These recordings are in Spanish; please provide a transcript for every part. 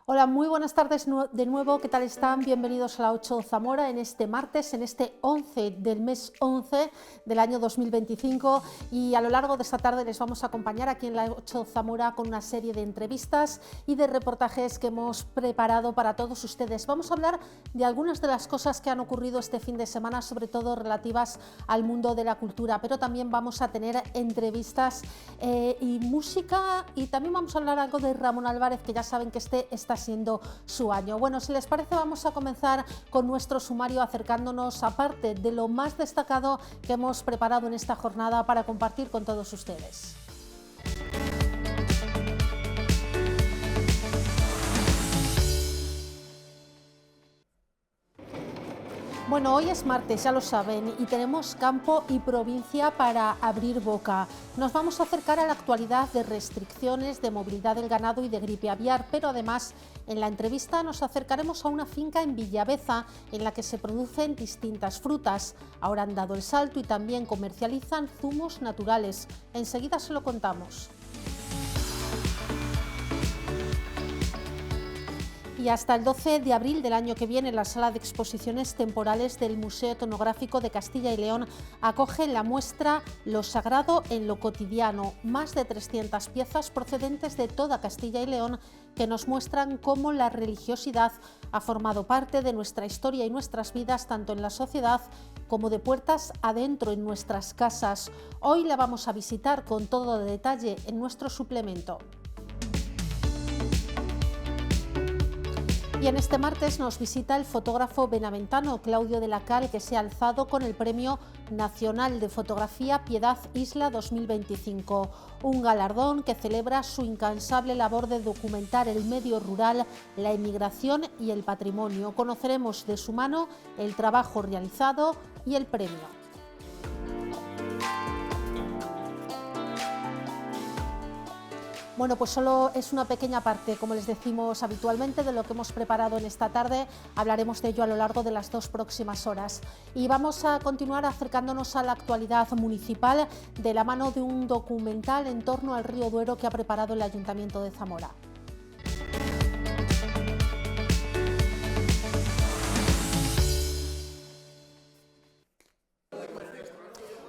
Hola, muy buenas tardes de nuevo, ¿qué tal están? Bienvenidos a la 8 Zamora en este martes, en este 11 del mes 11 del año 2025, y a lo largo de esta tarde les vamos a acompañar aquí en la 8 Zamora con una serie de entrevistas y de reportajes que hemos preparado para todos ustedes. Vamos a hablar de algunas de las cosas que han ocurrido este fin de semana, sobre todo relativas al mundo de la cultura, pero también vamos a tener entrevistas y música, y también vamos a hablar algo de Ramón Álvarez, que ya saben que está siendo su año. Bueno, si les parece, vamos a comenzar con nuestro sumario acercándonos a parte de lo más destacado que hemos preparado en esta jornada para compartir con todos ustedes. Bueno, hoy es martes, ya lo saben, y tenemos campo y provincia para abrir boca. Nos vamos a acercar a la actualidad de restricciones de movilidad del ganado y de gripe aviar, pero además en la entrevista nos acercaremos a una finca en Villaveza en la que se producen distintas frutas. Ahora han dado el salto y también comercializan zumos naturales. Enseguida se lo contamos. Y hasta el 12 de abril del año que viene, la Sala de Exposiciones Temporales del Museo Etnográfico de Castilla y León acoge la muestra Lo Sagrado en lo Cotidiano, más de 300 piezas procedentes de toda Castilla y León que nos muestran cómo la religiosidad ha formado parte de nuestra historia y nuestras vidas, tanto en la sociedad como de puertas adentro en nuestras casas. Hoy la vamos a visitar con todo detalle en nuestro suplemento. Y en este martes nos visita el fotógrafo benaventano Claudio de la Cal, que se ha alzado con el Premio Nacional de Fotografía Piedad Isla 2025, un galardón que celebra su incansable labor de documentar el medio rural, la emigración y el patrimonio. Conoceremos de su mano el trabajo realizado y el premio. Bueno, pues solo es una pequeña parte, como les decimos habitualmente, de lo que hemos preparado en esta tarde. Hablaremos de ello a lo largo de las 2 próximas horas. Y vamos a continuar acercándonos a la actualidad municipal de la mano de un documental en torno al río Duero que ha preparado el Ayuntamiento de Zamora.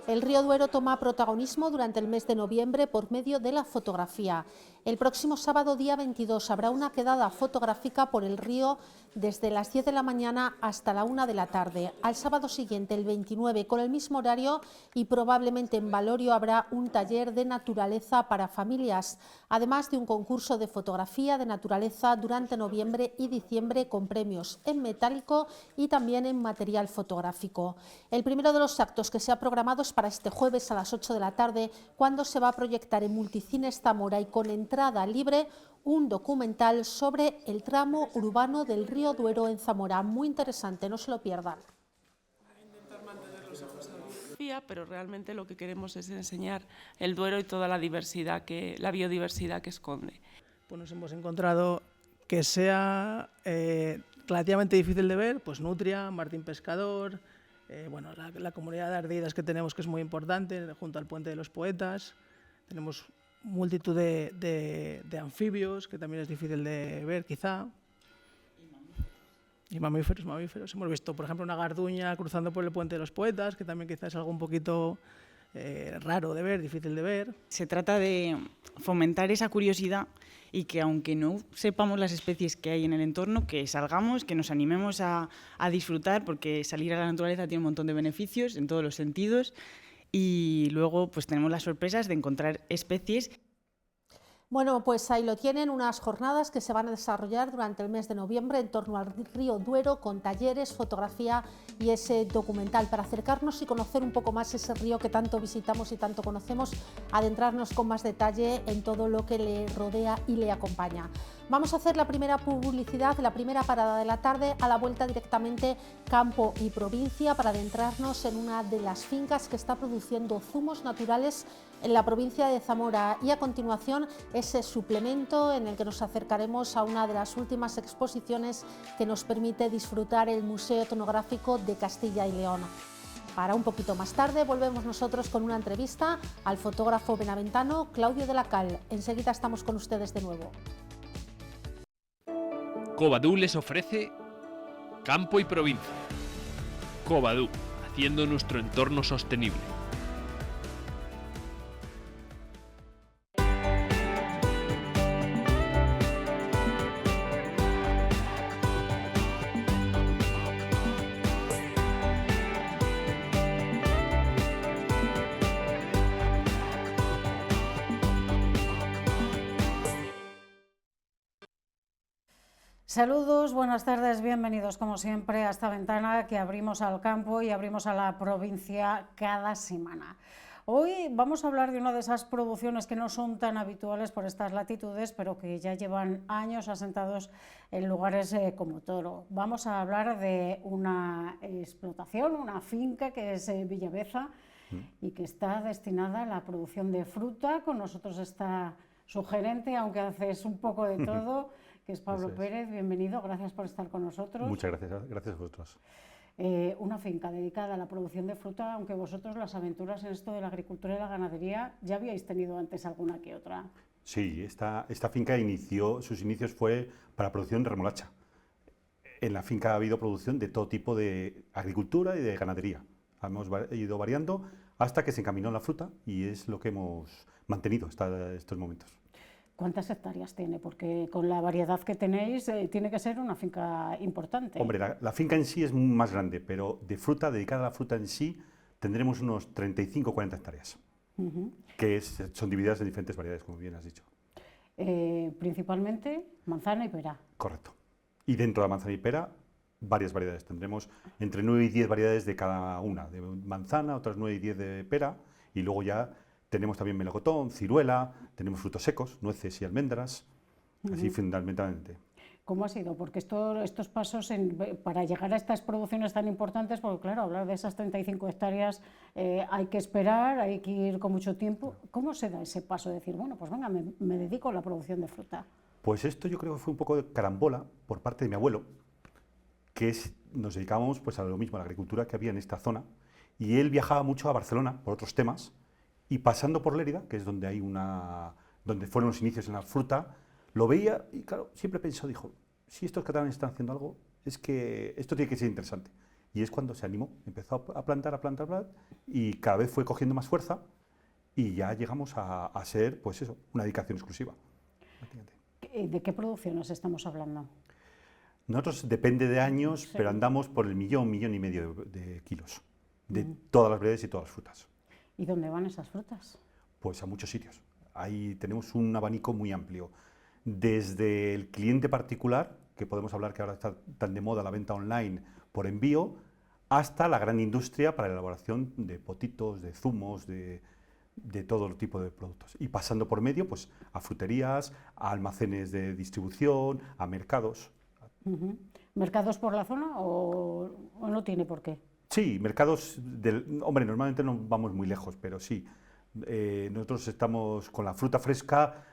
El río Duero toma protagonismo durante el mes de noviembre por medio de la fotografía. El próximo sábado, día 22, habrá una quedada fotográfica por el río desde las 10 de la mañana hasta la 1 de la tarde. Al sábado siguiente, el 29, con el mismo horario y probablemente en Valorio, habrá un taller de naturaleza para familias, además de un concurso de fotografía de naturaleza durante noviembre y diciembre con premios en metálico y también en material fotográfico. El primero de los actos que se ha programado es para este jueves a las 8 de la tarde, cuando se va a proyectar en Multicines Zamora y con entrada libre un documental sobre el tramo urbano del río Duero en Zamora. Muy interesante, no se lo pierdan. Pero realmente lo que queremos es enseñar el Duero y toda la biodiversidad que esconde. Pues nos hemos encontrado que sea relativamente difícil de ver, pues Nutria, Martín Pescador, bueno, la comunidad de ardidas que tenemos, que es muy importante, junto al Puente de los Poetas. Tenemos multitud de anfibios, que también es difícil de ver quizá. Y mamíferos. Hemos visto, por ejemplo, una garduña cruzando por el Puente de los Poetas, que también quizás es algo un poquito raro de ver, difícil de ver. Se trata de fomentar esa curiosidad y que, aunque no sepamos las especies que hay en el entorno, que salgamos, que nos animemos a disfrutar, porque salir a la naturaleza tiene un montón de beneficios en todos los sentidos, y luego pues tenemos las sorpresas de encontrar especies. Bueno, pues ahí lo tienen, unas jornadas que se van a desarrollar durante el mes de noviembre en torno al río Duero, con talleres, fotografía y ese documental para acercarnos y conocer un poco más ese río que tanto visitamos y tanto conocemos, adentrarnos con más detalle en todo lo que le rodea y le acompaña. Vamos a hacer la primera publicidad, la primera parada de la tarde, a la vuelta directamente campo y provincia para adentrarnos en una de las fincas que está produciendo zumos naturales en la provincia de Zamora, y a continuación ese suplemento en el que nos acercaremos a una de las últimas exposiciones que nos permite disfrutar el Museo Etnográfico de Castilla y León. Para un poquito más tarde volvemos nosotros con una entrevista al fotógrafo benaventano Claudio de la Cal. Enseguida estamos con ustedes de nuevo. Covadú les ofrece Campo y Provincia. Covadú, haciendo nuestro entorno sostenible. Saludos, buenas tardes, bienvenidos como siempre a esta ventana que abrimos al campo y abrimos a la provincia cada semana. Hoy vamos a hablar de una de esas producciones que no son tan habituales por estas latitudes, pero que ya llevan años asentados en lugares como Toro. Vamos a hablar de una explotación, una finca que es Villaveza y que está destinada a la producción de fruta. Con nosotros está su gerente, aunque haces un poco de todo, que es Pablo Pérez. Bienvenido, gracias por estar con nosotros. Muchas gracias, gracias a vosotros. Una finca dedicada a la producción de fruta, aunque vosotros las aventuras en esto de la agricultura y la ganadería ya habíais tenido antes alguna que otra. Sí, esta finca sus inicios fue para producción de remolacha. En la finca ha habido producción de todo tipo de agricultura y de ganadería. Hemos ido variando hasta que se encaminó la fruta y es lo que hemos mantenido hasta estos momentos. ¿Cuántas hectáreas tiene? Porque con la variedad que tenéis tiene que ser una finca importante. Hombre, la finca en sí es más grande, pero de fruta, dedicada a la fruta en sí, tendremos unos 35 o 40 hectáreas, que son divididas en diferentes variedades, como bien has dicho. Principalmente manzana y pera. Correcto. Y dentro de la manzana y pera, varias variedades. Tendremos entre 9 y 10 variedades de cada una, de manzana, otras 9 y 10 de pera, y luego ya tenemos también melocotón, ciruela, tenemos frutos secos, nueces y almendras, así fundamentalmente. ¿Cómo ha sido? Porque estos pasos para llegar a estas producciones tan importantes, porque claro, hablar de esas 35 hectáreas hay que esperar, hay que ir con mucho tiempo. ¿Cómo se da ese paso de decir, bueno, pues venga, me dedico a la producción de fruta? Pues esto yo creo que fue un poco de carambola por parte de mi abuelo, que nos dedicábamos pues a lo mismo, a la agricultura que había en esta zona, y él viajaba mucho a Barcelona por otros temas, y pasando por Lérida, que es donde fueron los inicios en la fruta, lo veía y claro, siempre pensó, dijo, si estos catalanes están haciendo algo, es que esto tiene que ser interesante. Y es cuando se animó, empezó a plantar, y cada vez fue cogiendo más fuerza y ya llegamos a ser, pues eso, una dedicación exclusiva. ¿De qué producciones estamos hablando? Nosotros depende de años, pero andamos por el millón y medio de kilos, de todas las variedades y todas las frutas. ¿Y dónde van esas frutas? Pues a muchos sitios. Ahí tenemos un abanico muy amplio. Desde el cliente particular, que podemos hablar que ahora está tan de moda la venta online por envío, hasta la gran industria para la elaboración de potitos, de zumos, de todo tipo de productos. Y pasando por medio, pues a fruterías, a almacenes de distribución, a mercados. ¿Mercados por la zona o no tiene por qué? Sí, mercados, hombre, normalmente no vamos muy lejos, pero sí. Nosotros estamos con la fruta fresca,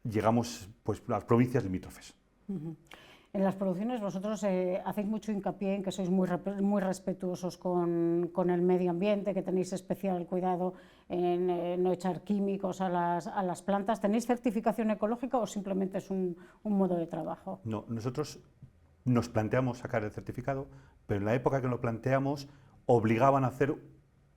llegamos pues, a las provincias limítrofes. En las producciones vosotros hacéis mucho hincapié en que sois muy respetuosos con el medio ambiente, que tenéis especial cuidado en no echar químicos a las plantas. ¿Tenéis certificación ecológica o simplemente es un modo de trabajo? No, nosotros nos planteamos sacar el certificado, pero en la época que lo planteamos obligaban a hacer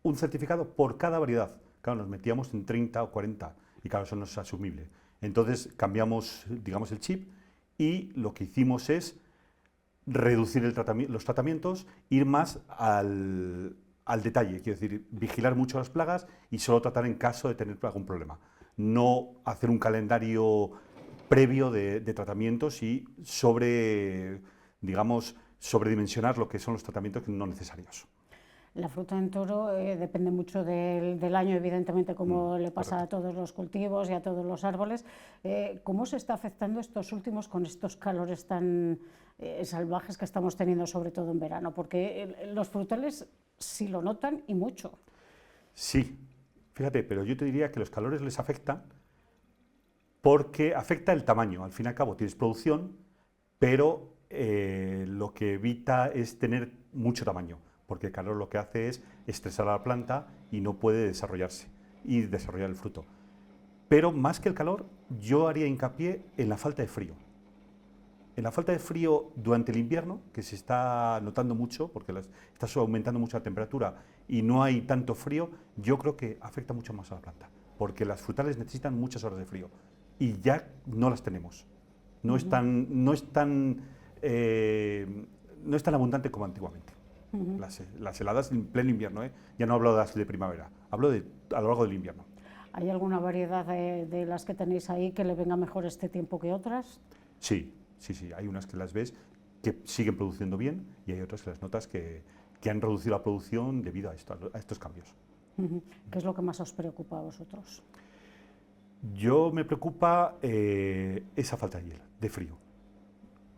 un certificado por cada variedad. Claro, nos metíamos en 30 o 40 y claro, eso no es asumible. Entonces cambiamos, digamos, el chip y lo que hicimos es reducir los tratamientos, ir más al detalle, quiero decir, vigilar mucho las plagas y solo tratar en caso de tener algún problema. No hacer un calendario previo de tratamientos y sobredimensionar lo que son los tratamientos no necesarios. La fruta en Toro depende mucho del año, evidentemente, como le pasa correcto. a todos los cultivos y a todos los árboles. ¿Cómo se está afectando estos últimos con estos calores tan salvajes que estamos teniendo, sobre todo en verano? Porque los frutales sí lo notan y mucho. Sí, fíjate, pero yo te diría que los calores les afectan porque afecta el tamaño. Al fin y al cabo tienes producción, pero lo que evita es tener mucho tamaño, porque el calor lo que hace es estresar a la planta y no puede desarrollarse y desarrollar el fruto. Pero más que el calor, yo haría hincapié en la falta de frío. En la falta de frío durante el invierno, que se está notando mucho, porque está aumentando mucho la temperatura y no hay tanto frío, yo creo que afecta mucho más a la planta, porque las frutales necesitan muchas horas de frío y ya no las tenemos. No es tan abundante como antiguamente. Las heladas en pleno invierno, ya no hablo de las de primavera, hablo a lo largo del invierno. ¿Hay alguna variedad de las que tenéis ahí que le venga mejor este tiempo que otras? Sí, hay unas que las ves que siguen produciendo bien y hay otras que las notas que han reducido la producción debido a estos cambios. ¿Qué es lo que más os preocupa a vosotros? Yo me preocupa esa falta de hielo, de frío,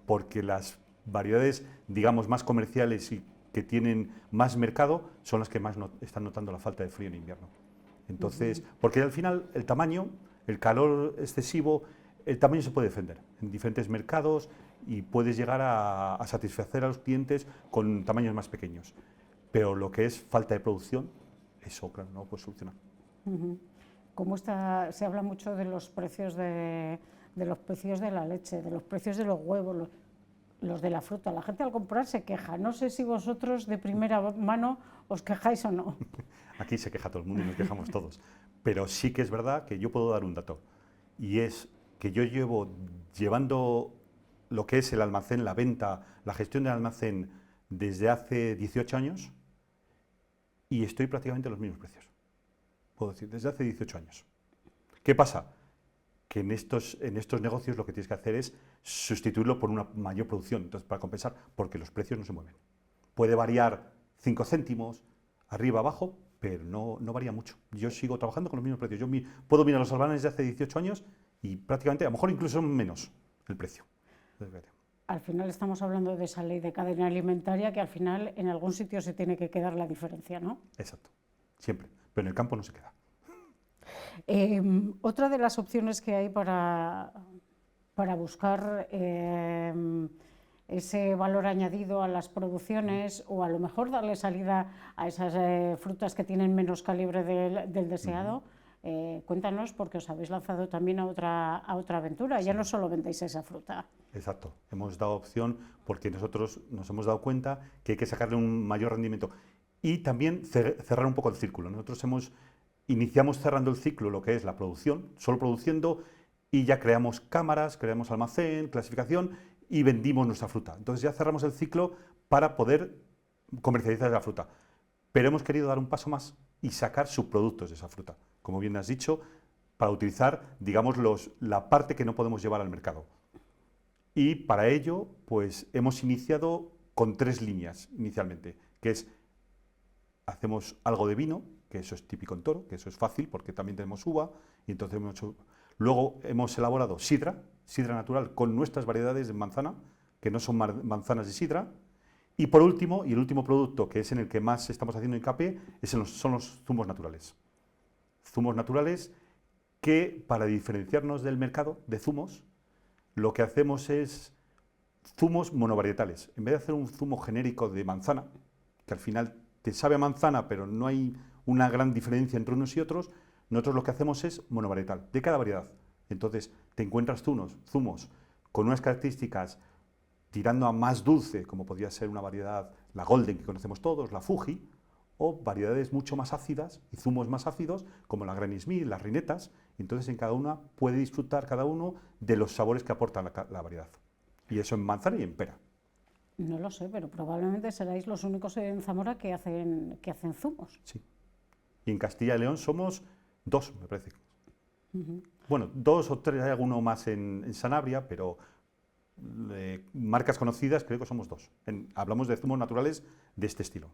porque las variedades, digamos, más comerciales y que tienen más mercado son las que más están notando la falta de frío en invierno. Entonces, porque al final el tamaño, el calor excesivo, el tamaño se puede defender en diferentes mercados y puedes llegar a satisfacer a los clientes con tamaños más pequeños. Pero lo que es falta de producción, eso, claro, no lo puedes solucionar. ¿Cómo está? Se habla mucho de los precios de los precios de la leche, de los precios de los huevos, los de la fruta. La gente al comprar se queja. No sé si vosotros de primera mano os quejáis o no. Aquí se queja todo el mundo y nos quejamos todos. Pero sí que es verdad que yo puedo dar un dato. Y es que yo llevando lo que es el almacén, la venta, la gestión del almacén desde hace 18 años y estoy prácticamente a los mismos precios. Puedo decir, desde hace 18 años. ¿Qué pasa? Que en estos negocios lo que tienes que hacer es sustituirlo por una mayor producción, entonces para compensar, porque los precios no se mueven. Puede variar 5 céntimos, arriba, abajo, pero no varía mucho. Yo sigo trabajando con los mismos precios. Yo puedo mirar los albanes de hace 18 años y prácticamente, a lo mejor incluso menos el precio. Al final estamos hablando de esa ley de cadena alimentaria que al final en algún sitio se tiene que quedar la diferencia, ¿no? Exacto, siempre, pero en el campo no se queda. Otra de las opciones que hay para buscar ese valor añadido a las producciones o a lo mejor darle salida a esas frutas que tienen menos calibre del deseado, cuéntanos, porque os habéis lanzado también a otra aventura, ya no solo vendéis esa fruta. Exacto, hemos dado opción porque nosotros nos hemos dado cuenta que hay que sacarle un mayor rendimiento y también cerrar un poco el círculo. Nosotros iniciamos cerrando el ciclo, lo que es la producción, solo produciendo, y ya creamos cámaras, creamos almacén, clasificación y vendimos nuestra fruta. Entonces ya cerramos el ciclo para poder comercializar la fruta. Pero hemos querido dar un paso más y sacar subproductos de esa fruta, como bien has dicho, para utilizar, digamos, la parte que no podemos llevar al mercado. Y para ello, pues hemos iniciado con 3 líneas inicialmente, que es, hacemos algo de vino, que eso es típico en Toro, que eso es fácil porque también tenemos uva, y entonces luego hemos elaborado sidra natural con nuestras variedades de manzana, que no son manzanas de sidra, y por último, y el último producto que es en el que más estamos haciendo hincapié, son los zumos naturales. Zumos naturales que, para diferenciarnos del mercado de zumos, lo que hacemos es zumos monovarietales. En vez de hacer un zumo genérico de manzana, que al final te sabe a manzana, pero no hay una gran diferencia entre unos y otros, nosotros lo que hacemos es monovarietal, de cada variedad. Entonces, te encuentras zumos con unas características tirando a más dulce, como podría ser una variedad, la Golden, que conocemos todos, la Fuji, o variedades mucho más ácidas y zumos más ácidos, como la Granny Smith, las Rinetas. Entonces, en cada una puede disfrutar cada uno de los sabores que aporta la variedad. Y eso en manzana y en pera. No lo sé, pero probablemente seráis los únicos en Zamora que hacen zumos. Sí. Y en Castilla y León somos 2, me parece. Bueno, 2 o 3, hay alguno más en Sanabria, pero marcas conocidas creo que somos 2. Hablamos de zumos naturales de este estilo.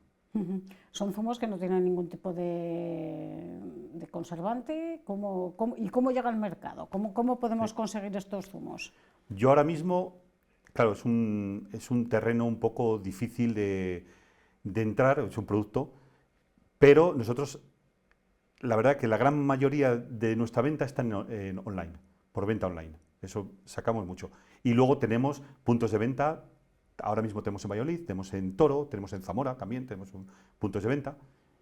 Son zumos que no tienen ningún tipo de conservante. ¿Y cómo llega al mercado? ¿Cómo podemos conseguir estos zumos? Yo ahora mismo, claro, es un terreno un poco difícil de entrar, es un producto, pero nosotros, la verdad que la gran mayoría de nuestra venta está en online, por venta online. Eso sacamos mucho. Y luego tenemos puntos de venta. Ahora mismo tenemos en Valladolid, tenemos en Toro, tenemos en Zamora también, tenemos puntos de venta.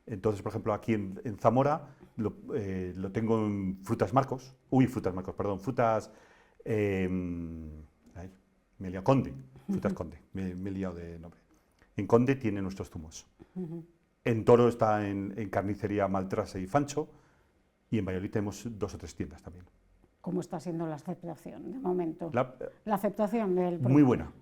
Entonces, por ejemplo, aquí en Zamora lo tengo en Frutas Marcos, me he liado, Conde, frutas Conde, me he liado de nombre. En Conde tiene nuestros zumos. En Toro está en Carnicería Maltrase y Fancho, y en Valladolid tenemos 2 o 3 tiendas también. ¿Cómo está siendo la aceptación de momento? La aceptación del producto. muy buena.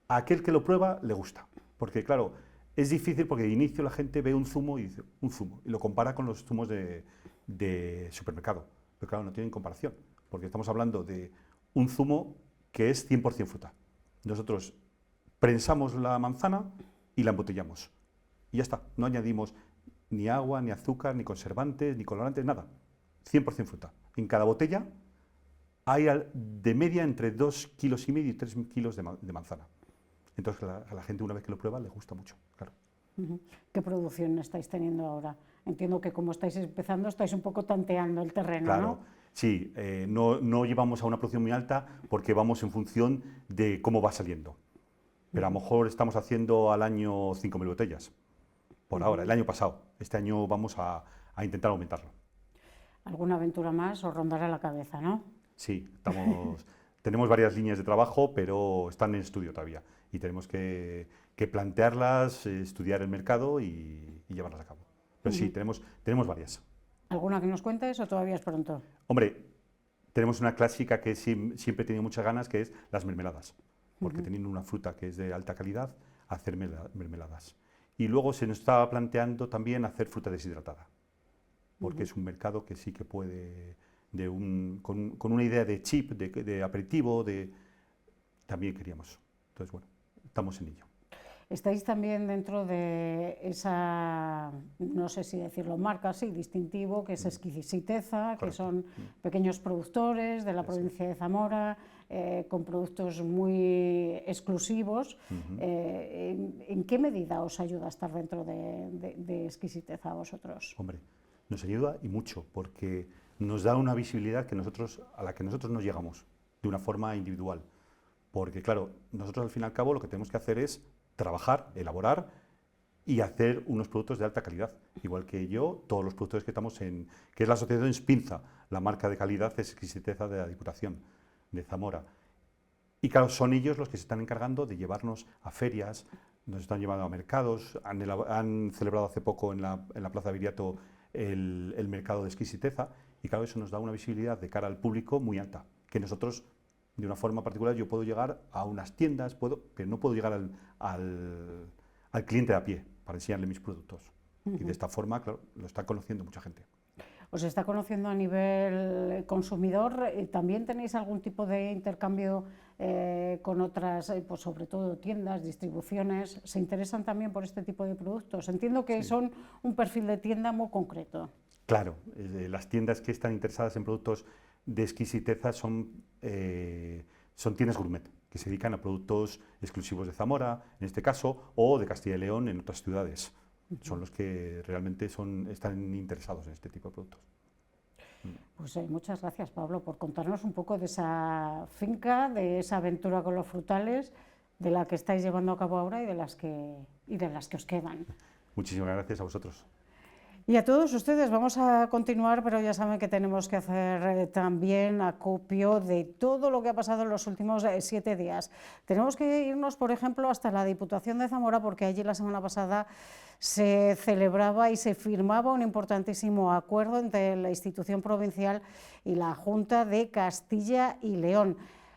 A aquel que lo prueba le gusta, porque claro, es difícil porque de inicio la gente ve un zumo y dice, un zumo, y lo compara con los zumos de supermercado. Pero claro, no tienen comparación, porque estamos hablando de un zumo que es 100% fruta. Nosotros prensamos la manzana y la embotellamos. Y ya está, no añadimos ni agua, ni azúcar, ni conservantes, ni colorantes, nada. 100% fruta. En cada botella hay de media entre 2,5 kilos y 3 kilos de manzana. Entonces a la gente una vez que lo prueba le gusta mucho, claro. ¿Qué producción estáis teniendo ahora? Entiendo que como estáis empezando estáis un poco tanteando el terreno, claro, ¿no? Sí, no llevamos a una producción muy alta porque vamos en función de cómo va saliendo. Pero a lo mejor estamos haciendo al año 5.000 botellas, por ahora, el año pasado. Este año vamos a intentar aumentarlo. ¿Alguna aventura más os rondará la cabeza, no? Sí, tenemos varias líneas de trabajo, pero están en estudio todavía. Y tenemos que plantearlas, estudiar el mercado y llevarlas a cabo. Pero sí, tenemos varias. ¿Alguna que nos cuentes o todavía es pronto? Hombre, tenemos una clásica que siempre he tenido muchas ganas, que es las mermeladas. Porque teniendo una fruta que es de alta calidad, hacer mermeladas. Y luego se nos estaba planteando también hacer fruta deshidratada. Porque es un mercado que sí que puede, con una idea de chip, de aperitivo, también queríamos. Entonces, bueno, estamos en ello. Estáis también dentro de esa, no sé si decirlo, marca, sí, distintivo, que es Exquisiteza, que son pequeños productores de la provincia de Zamora, con productos muy exclusivos. ¿En qué medida os ayuda a estar dentro de Exquisiteza a vosotros? Hombre, nos ayuda y mucho, porque nos da una visibilidad a la que nosotros nos llegamos de una forma individual. Porque claro, nosotros al fin y al cabo lo que tenemos que hacer es trabajar, elaborar y hacer unos productos de alta calidad. Igual que yo, todos los productores que estamos que es la asociación Spinza, la marca de calidad es Exquisiteza de la Diputación de Zamora. Y claro, son ellos los que se están encargando de llevarnos a ferias, nos están llevando a mercados, han celebrado hace poco en la Plaza Viriato el mercado de Exquisiteza, y claro, eso nos da una visibilidad de cara al público muy alta, que nosotros, de una forma particular, yo puedo llegar a unas tiendas, pero no puedo llegar al cliente de a pie para enseñarle mis productos. Y de esta forma, claro, lo está conociendo mucha gente. ¿Os está conociendo a nivel consumidor? ¿También tenéis algún tipo de intercambio con otras, pues sobre todo tiendas, distribuciones? ¿Se interesan también por este tipo de productos? Entiendo que son un perfil de tienda muy concreto. Claro, las tiendas que están interesadas en productos de Exquisiteza son tiendas gourmet, que se dedican a productos exclusivos de Zamora, en este caso, o de Castilla y León en otras ciudades. Son los que realmente están interesados en este tipo de productos. Pues muchas gracias, Pablo, por contarnos un poco de esa finca, de esa aventura con los frutales, de la que estáis llevando a cabo ahora y de las que os quedan. Muchísimas gracias a vosotros. Y a todos ustedes, vamos a continuar, pero ya saben que tenemos que hacer también acopio de todo lo que ha pasado en los últimos 7 días. Tenemos que irnos, por ejemplo, hasta la Diputación de Zamora, porque allí la semana pasada se celebraba y se firmaba un importantísimo acuerdo entre la institución provincial y la Junta de Castilla y León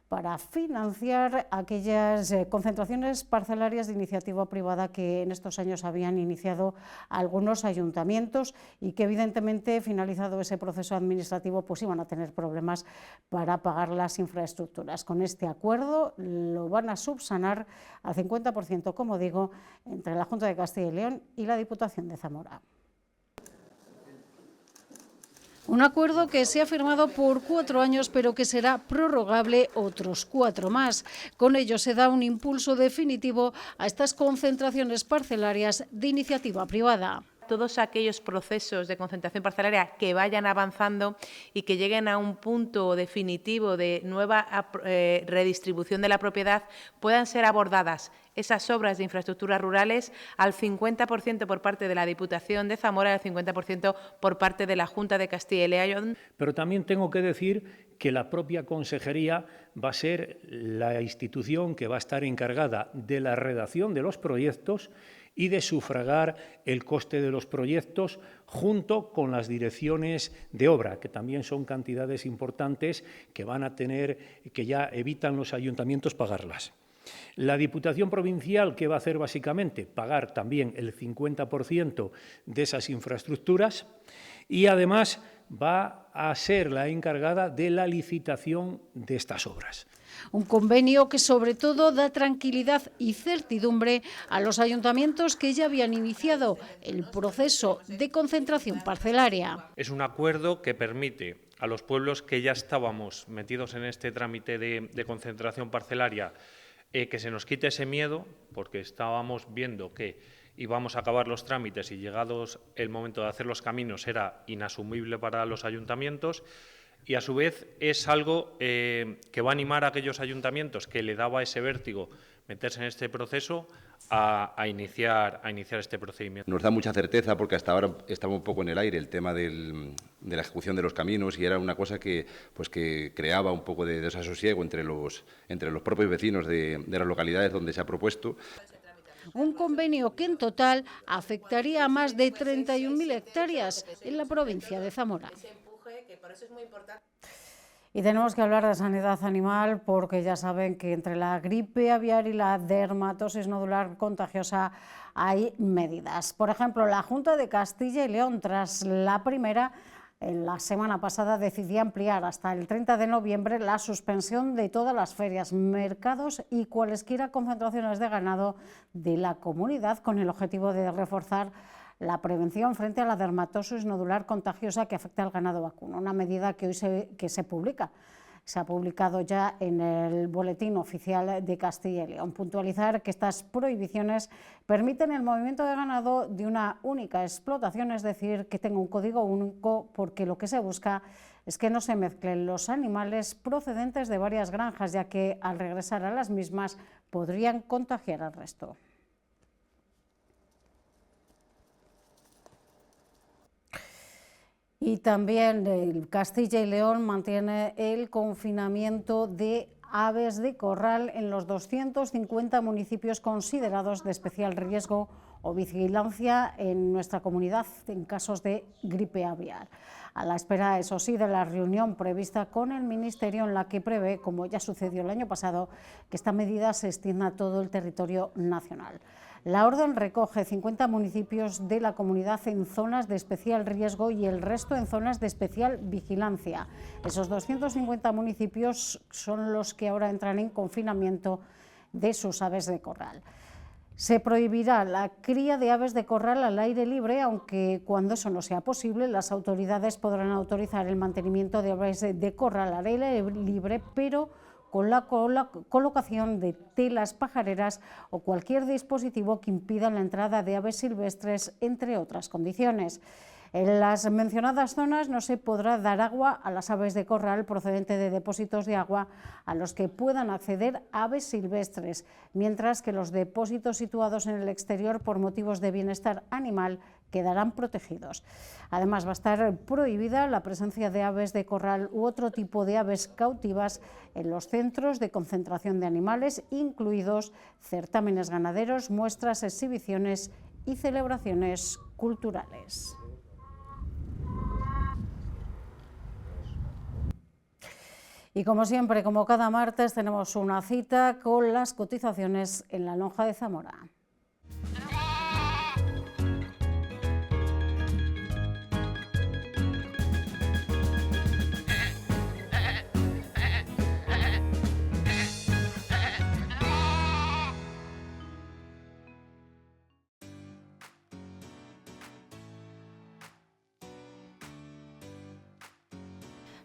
para financiar aquellas concentraciones parcelarias de iniciativa privada que en estos años habían iniciado algunos ayuntamientos y que evidentemente, finalizado ese proceso administrativo, pues iban a tener problemas para pagar las infraestructuras. Con este acuerdo lo van a subsanar al 50%, como digo, entre la Junta de Castilla y León y la Diputación de Zamora. Un acuerdo que se ha firmado por 4 años, pero que será prorrogable otros 4 más. Con ello se da un impulso definitivo a estas concentraciones parcelarias de iniciativa privada. Todos aquellos procesos de concentración parcelaria que vayan avanzando y que lleguen a un punto definitivo de nueva redistribución de la propiedad puedan ser abordadas esas obras de infraestructuras rurales al 50% por parte de la Diputación de Zamora y al 50% por parte de la Junta de Castilla y León. Pero también tengo que decir que la propia consejería va a ser la institución que va a estar encargada de la redacción de los proyectos y de sufragar el coste de los proyectos junto con las direcciones de obra, que también son cantidades importantes que van a tener, que ya evitan los ayuntamientos pagarlas. La Diputación Provincial, ¿qué va a hacer básicamente? Pagar también el 50% de esas infraestructuras y además va a ser la encargada de la licitación de estas obras. Un convenio que sobre todo da tranquilidad y certidumbre a los ayuntamientos que ya habían iniciado el proceso de concentración parcelaria. Es un acuerdo que permite a los pueblos que ya estábamos metidos en este trámite de concentración parcelaria que se nos quite ese miedo, porque estábamos viendo que íbamos a acabar los trámites y llegados el momento de hacer los caminos era inasumible para los ayuntamientos. Y a su vez es algo que va a animar a aquellos ayuntamientos que le daba ese vértigo meterse en este proceso a iniciar este procedimiento. Nos da mucha certeza porque hasta ahora estaba un poco en el aire el tema de la ejecución de los caminos y era una cosa que creaba un poco de desasosiego entre los propios vecinos de las localidades donde se ha propuesto. Un convenio que en total afectaría a más de 31.000 hectáreas en la provincia de Zamora. Y tenemos que hablar de sanidad animal porque ya saben que entre la gripe aviar y la dermatosis nodular contagiosa hay medidas. Por ejemplo, la Junta de Castilla y León, tras la primera, en la semana pasada decidía ampliar hasta el 30 de noviembre la suspensión de todas las ferias, mercados y cualesquiera concentraciones de ganado de la comunidad con el objetivo de reforzar la prevención frente a la dermatosis nodular contagiosa que afecta al ganado vacuno, una medida que hoy se publica. Se ha publicado ya en el Boletín Oficial de Castilla y León. Puntualizar que estas prohibiciones permiten el movimiento de ganado de una única explotación, es decir, que tenga un código único, porque lo que se busca es que no se mezclen los animales procedentes de varias granjas, ya que al regresar a las mismas podrían contagiar al resto. Y también Castilla y León mantiene el confinamiento de aves de corral en los 250 municipios considerados de especial riesgo o vigilancia en nuestra comunidad en casos de gripe aviar. A la espera, eso sí, de la reunión prevista con el Ministerio en la que prevé, como ya sucedió el año pasado, que esta medida se extienda a todo el territorio nacional. La orden recoge 50 municipios de la comunidad en zonas de especial riesgo y el resto en zonas de especial vigilancia. Esos 250 municipios son los que ahora entran en confinamiento de sus aves de corral. Se prohibirá la cría de aves de corral al aire libre, aunque cuando eso no sea posible, las autoridades podrán autorizar el mantenimiento de aves de corral al aire libre, pero con la colocación de telas pajareras o cualquier dispositivo que impida la entrada de aves silvestres, entre otras condiciones. En las mencionadas zonas no se podrá dar agua a las aves de corral procedente de depósitos de agua a los que puedan acceder aves silvestres, mientras que los depósitos situados en el exterior por motivos de bienestar animal quedarán protegidos. Además, va a estar prohibida la presencia de aves de corral u otro tipo de aves cautivas en los centros de concentración de animales, incluidos certámenes ganaderos, muestras, exhibiciones y celebraciones culturales. Y como siempre, como cada martes, tenemos una cita con las cotizaciones en la lonja de Zamora.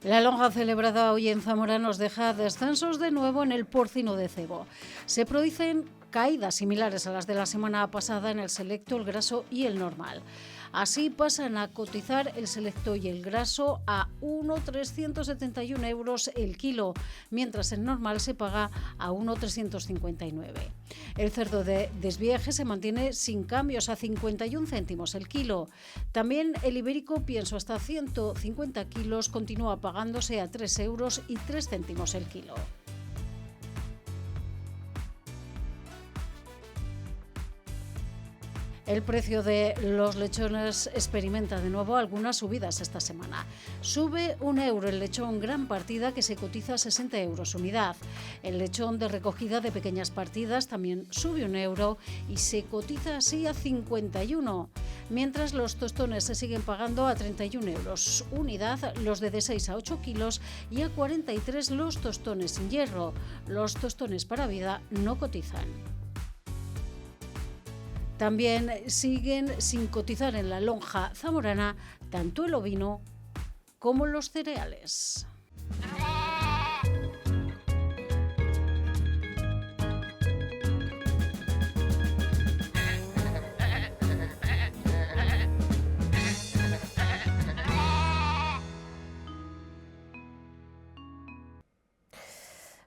La lonja celebrada hoy en Zamora nos deja descensos de nuevo en el porcino de cebo. Se producen caídas similares a las de la semana pasada en el selecto, el graso y el normal. Así pasan a cotizar el selecto y el graso a 1,371 euros el kilo, mientras el normal se paga a 1,359. El cerdo de desvieje se mantiene sin cambios a 51 céntimos el kilo. También el ibérico pienso hasta 150 kilos continúa pagándose a 3 euros y 3 céntimos el kilo. El precio de los lechones experimenta de nuevo algunas subidas esta semana. Sube 1 euro el lechón gran partida, que se cotiza a 60 euros unidad. El lechón de recogida de pequeñas partidas también sube 1 euro y se cotiza así a 51. Mientras los tostones se siguen pagando a 31 euros unidad, los de 6 a 8 kilos, y a 43 los tostones sin hierro. Los tostones para vida no cotizan. También siguen sin cotizar en la lonja zamorana tanto el ovino como los cereales.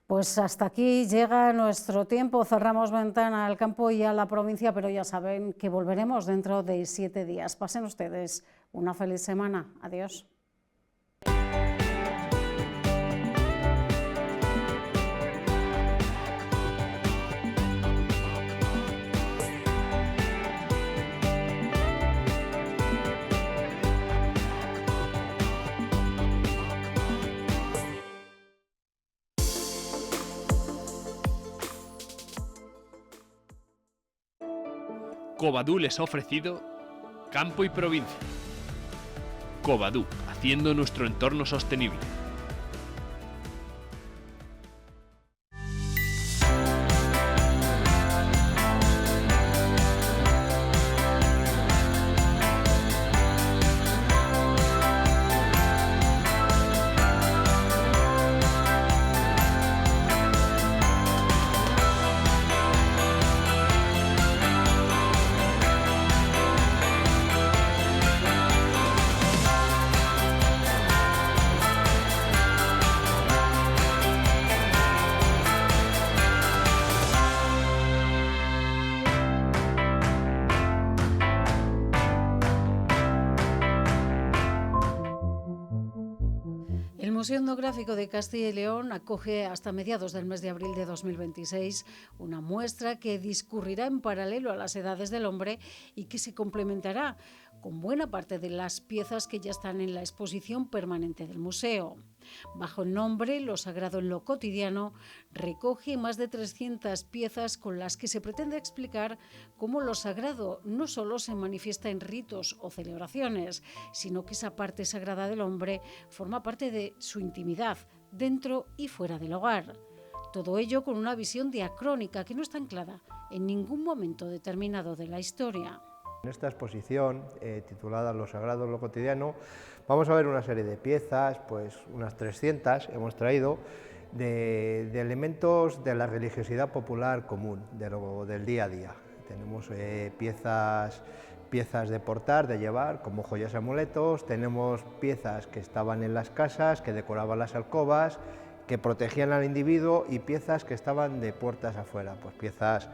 Pues hasta aquí llega nuestro tiempo. Cerramos ventana al campo y a la provincia, pero ya saben que volveremos dentro de 7 días. Pasen ustedes una feliz semana. Adiós. Covadú les ha ofrecido Campo y Provincia. Covadú, haciendo nuestro entorno sostenible. El Museo Etnográfico de Castilla y León acoge hasta mediados del mes de abril de 2026 una muestra que discurrirá en paralelo a las edades del hombre y que se complementará con buena parte de las piezas que ya están en la exposición permanente del museo. Bajo el nombre Lo Sagrado en lo Cotidiano, recoge más de 300 piezas con las que se pretende explicar cómo lo sagrado no solo se manifiesta en ritos o celebraciones, sino que esa parte sagrada del hombre forma parte de su intimidad, dentro y fuera del hogar. Todo ello con una visión diacrónica que no está anclada en ningún momento determinado de la historia. En esta exposición, titulada Lo Sagrado en lo Cotidiano, vamos a ver una serie de piezas, pues unas 300 hemos traído, de elementos de la religiosidad popular común, del día a día. Tenemos piezas de portar, de llevar, como joyas y amuletos, tenemos piezas que estaban en las casas, que decoraban las alcobas, que protegían al individuo, y piezas que estaban de puertas afuera, pues piezas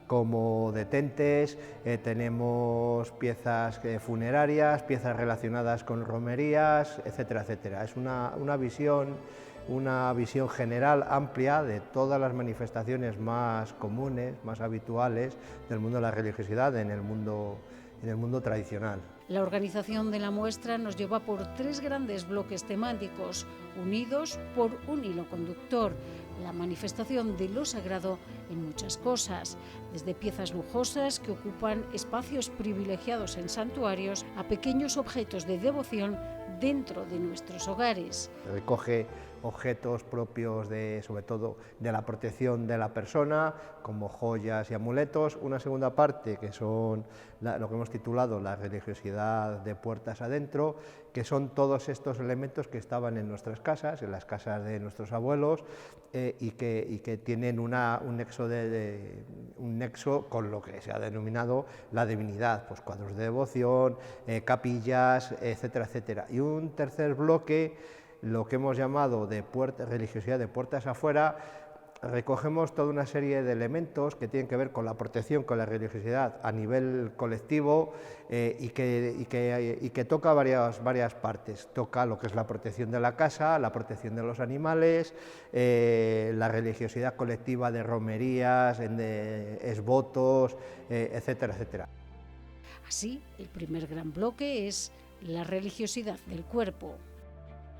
como detentes, tenemos piezas funerarias, piezas relacionadas con romerías, etcétera, etcétera. Es una visión general, amplia, de todas las manifestaciones más comunes, más habituales del mundo de la religiosidad en el mundo tradicional. La organización de la muestra nos lleva por 3 grandes bloques temáticos, unidos por un hilo conductor: la manifestación de lo sagrado en muchas cosas, desde piezas lujosas que ocupan espacios privilegiados en santuarios a pequeños objetos de devoción dentro de nuestros hogares. Recoge objetos propios sobre todo de la protección de la persona, como joyas y amuletos. Una segunda parte que son lo que hemos titulado la religiosidad de puertas adentro, que son todos estos elementos que estaban en nuestras casas, en las casas de nuestros abuelos, y que tienen un nexo con lo que se ha denominado la divinidad, pues cuadros de devoción, capillas, etcétera, etcétera. Y un tercer bloque, lo que hemos llamado de religiosidad de puertas afuera, recogemos toda una serie de elementos que tienen que ver con la protección, con la religiosidad a nivel colectivo, y que toca varias partes. Toca lo que es la protección de la casa, la protección de los animales, la religiosidad colectiva de romerías, de exvotos, etcétera, etcétera. Así, el primer gran bloque es la religiosidad del cuerpo.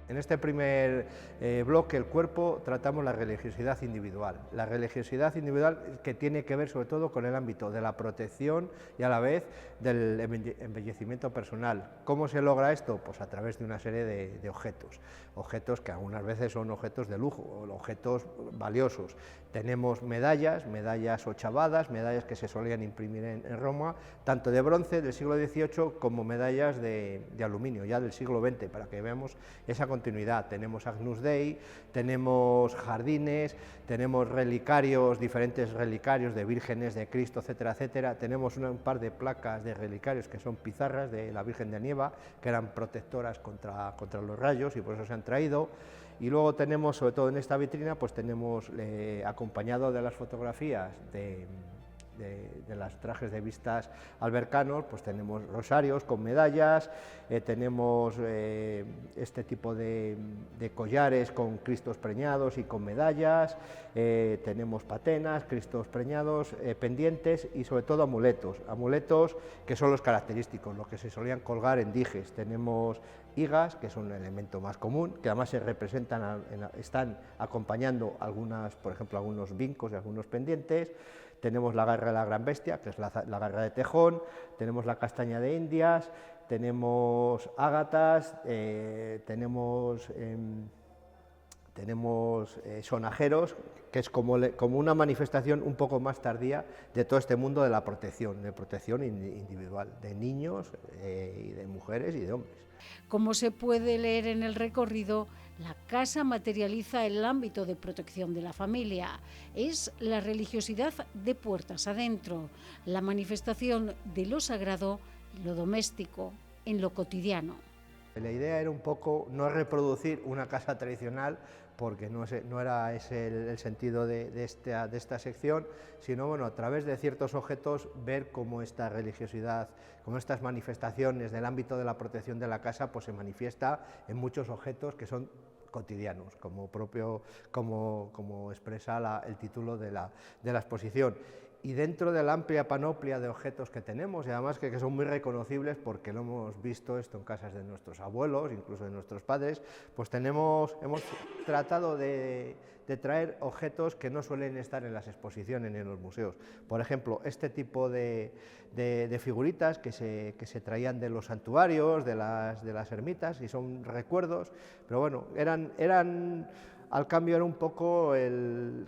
En este primer bloque, el cuerpo, tratamos la religiosidad individual. La religiosidad individual que tiene que ver sobre todo con el ámbito de la protección y a la vez del embellecimiento personal. ¿Cómo se logra esto? Pues a través de una serie de objetos. Objetos que algunas veces son objetos de lujo, objetos valiosos. Tenemos medallas ochavadas, medallas que se solían imprimir en Roma, tanto de bronce del siglo XVIII como medallas de aluminio, ya del siglo XX, para que veamos esa continuidad. Tenemos Agnus Dei, tenemos jardines, tenemos relicarios, diferentes relicarios de vírgenes, de Cristo, etcétera, etcétera. Tenemos un par de placas de relicarios que son pizarras de la Virgen de Nieva, que eran protectoras contra los rayos y por eso se han traído. Y luego tenemos, sobre todo en esta vitrina, pues tenemos, acompañado de las fotografías de los trajes de vistas albercanos, pues tenemos rosarios con medallas, tenemos este tipo de collares con cristos preñados y con medallas, tenemos patenas, cristos preñados, pendientes y sobre todo amuletos que son los característicos, los que se solían colgar en dijes. Tenemos higas, que son un elemento más común, que además se representan, están acompañando por ejemplo, algunos vincos y algunos pendientes. Tenemos la garra de la gran bestia, que es la garra de tejón, tenemos la castaña de Indias, tenemos ágatas, tenemos sonajeros, que es como una manifestación un poco más tardía de todo este mundo de la protección individual, de niños y de mujeres y de hombres. Como se puede leer en el recorrido, la casa materializa el ámbito de protección de la familia. Es la religiosidad de puertas adentro, la manifestación de lo sagrado en lo doméstico, en lo cotidiano. La idea era un poco no reproducir una casa tradicional, porque no era ese el sentido de esta sección, sino bueno, a través de ciertos objetos ver cómo esta religiosidad, cómo estas manifestaciones del ámbito de la protección de la casa pues se manifiesta en muchos objetos que son cotidianos, como expresa el título de la exposición. Y dentro de la amplia panoplia de objetos que tenemos, y además que son muy reconocibles porque lo hemos visto esto en casas de nuestros abuelos, incluso de nuestros padres, pues hemos tratado de traer objetos que no suelen estar en las exposiciones ni en los museos. Por ejemplo, este tipo de figuritas que se traían de los santuarios, de las ermitas, y son recuerdos, pero bueno, eran al cambio era un poco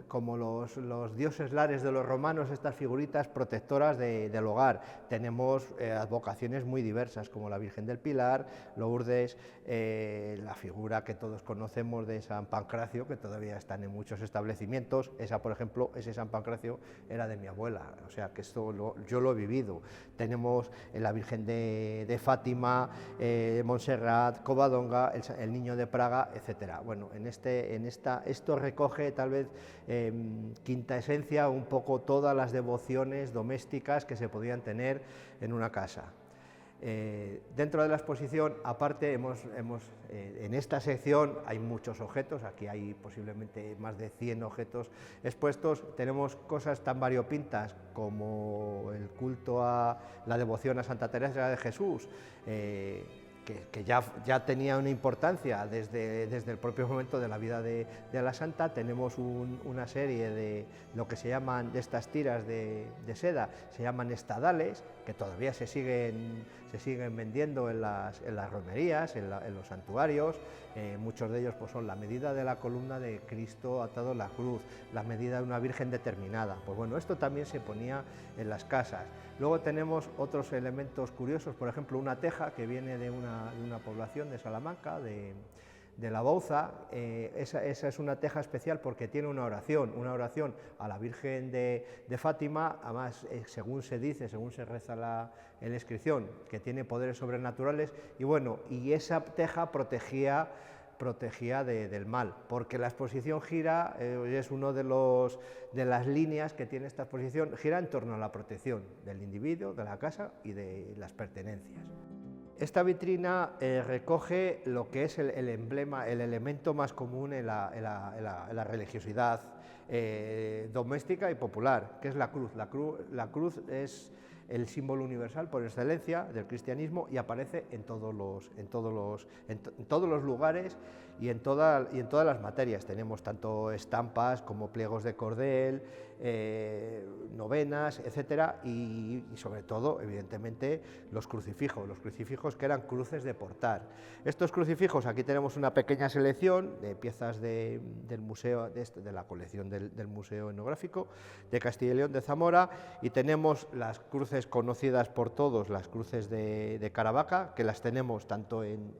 como los dioses lares de los romanos, estas figuritas protectoras del hogar. Tenemos advocaciones muy diversas, como la Virgen del Pilar, Lourdes, la figura que todos conocemos de San Pancracio, que todavía están en muchos establecimientos. Esa, por ejemplo, ese San Pancracio era de mi abuela, o sea que esto yo lo he vivido. Tenemos la Virgen de Fátima, Montserrat, Covadonga, el Niño de Praga, etcétera. Bueno, esto recoge tal vez quinta esencia un poco todas las devociones domésticas que se podían tener en una casa. Dentro de la exposición, aparte, en esta sección hay muchos objetos, aquí hay posiblemente más de 100 objetos expuestos. Tenemos cosas tan variopintas como el culto a la devoción a Santa Teresa de Jesús, que ya tenía una importancia desde el propio momento de la vida de la santa. Tenemos una serie de lo que se llaman, de estas tiras de seda, se llaman estadales, que todavía se siguen vendiendo en las romerías, en los santuarios. Muchos de ellos pues, son la medida de la columna de Cristo atado a la cruz, la medida de una virgen determinada. Pues bueno, esto también se ponía en las casas. Luego tenemos otros elementos curiosos, por ejemplo, una teja que viene de una población de Salamanca, de la Bauza. Esa es una teja especial porque tiene una oración a la Virgen de Fátima, además, según se dice, según se reza en la inscripción, que tiene poderes sobrenaturales, y bueno, y esa teja protegía del mal, porque la exposición gira, es uno de las líneas que tiene esta exposición, gira en torno a la protección del individuo, de la casa y de las pertenencias. Esta vitrina recoge lo que es el emblema, el elemento más común en la religiosidad doméstica y popular, que es la cruz. La cruz es el símbolo universal por excelencia del cristianismo y aparece en todos los lugares y en todas las materias. Tenemos tanto estampas como pliegos de cordel, novenas, etcétera, y sobre todo, evidentemente, los crucifijos que eran cruces de portar. Estos crucifijos, aquí tenemos una pequeña selección de piezas del museo, de la colección del Museo Etnográfico de Castilla y León de Zamora, y tenemos las cruces conocidas por todos, las cruces de Caravaca, que las tenemos tanto en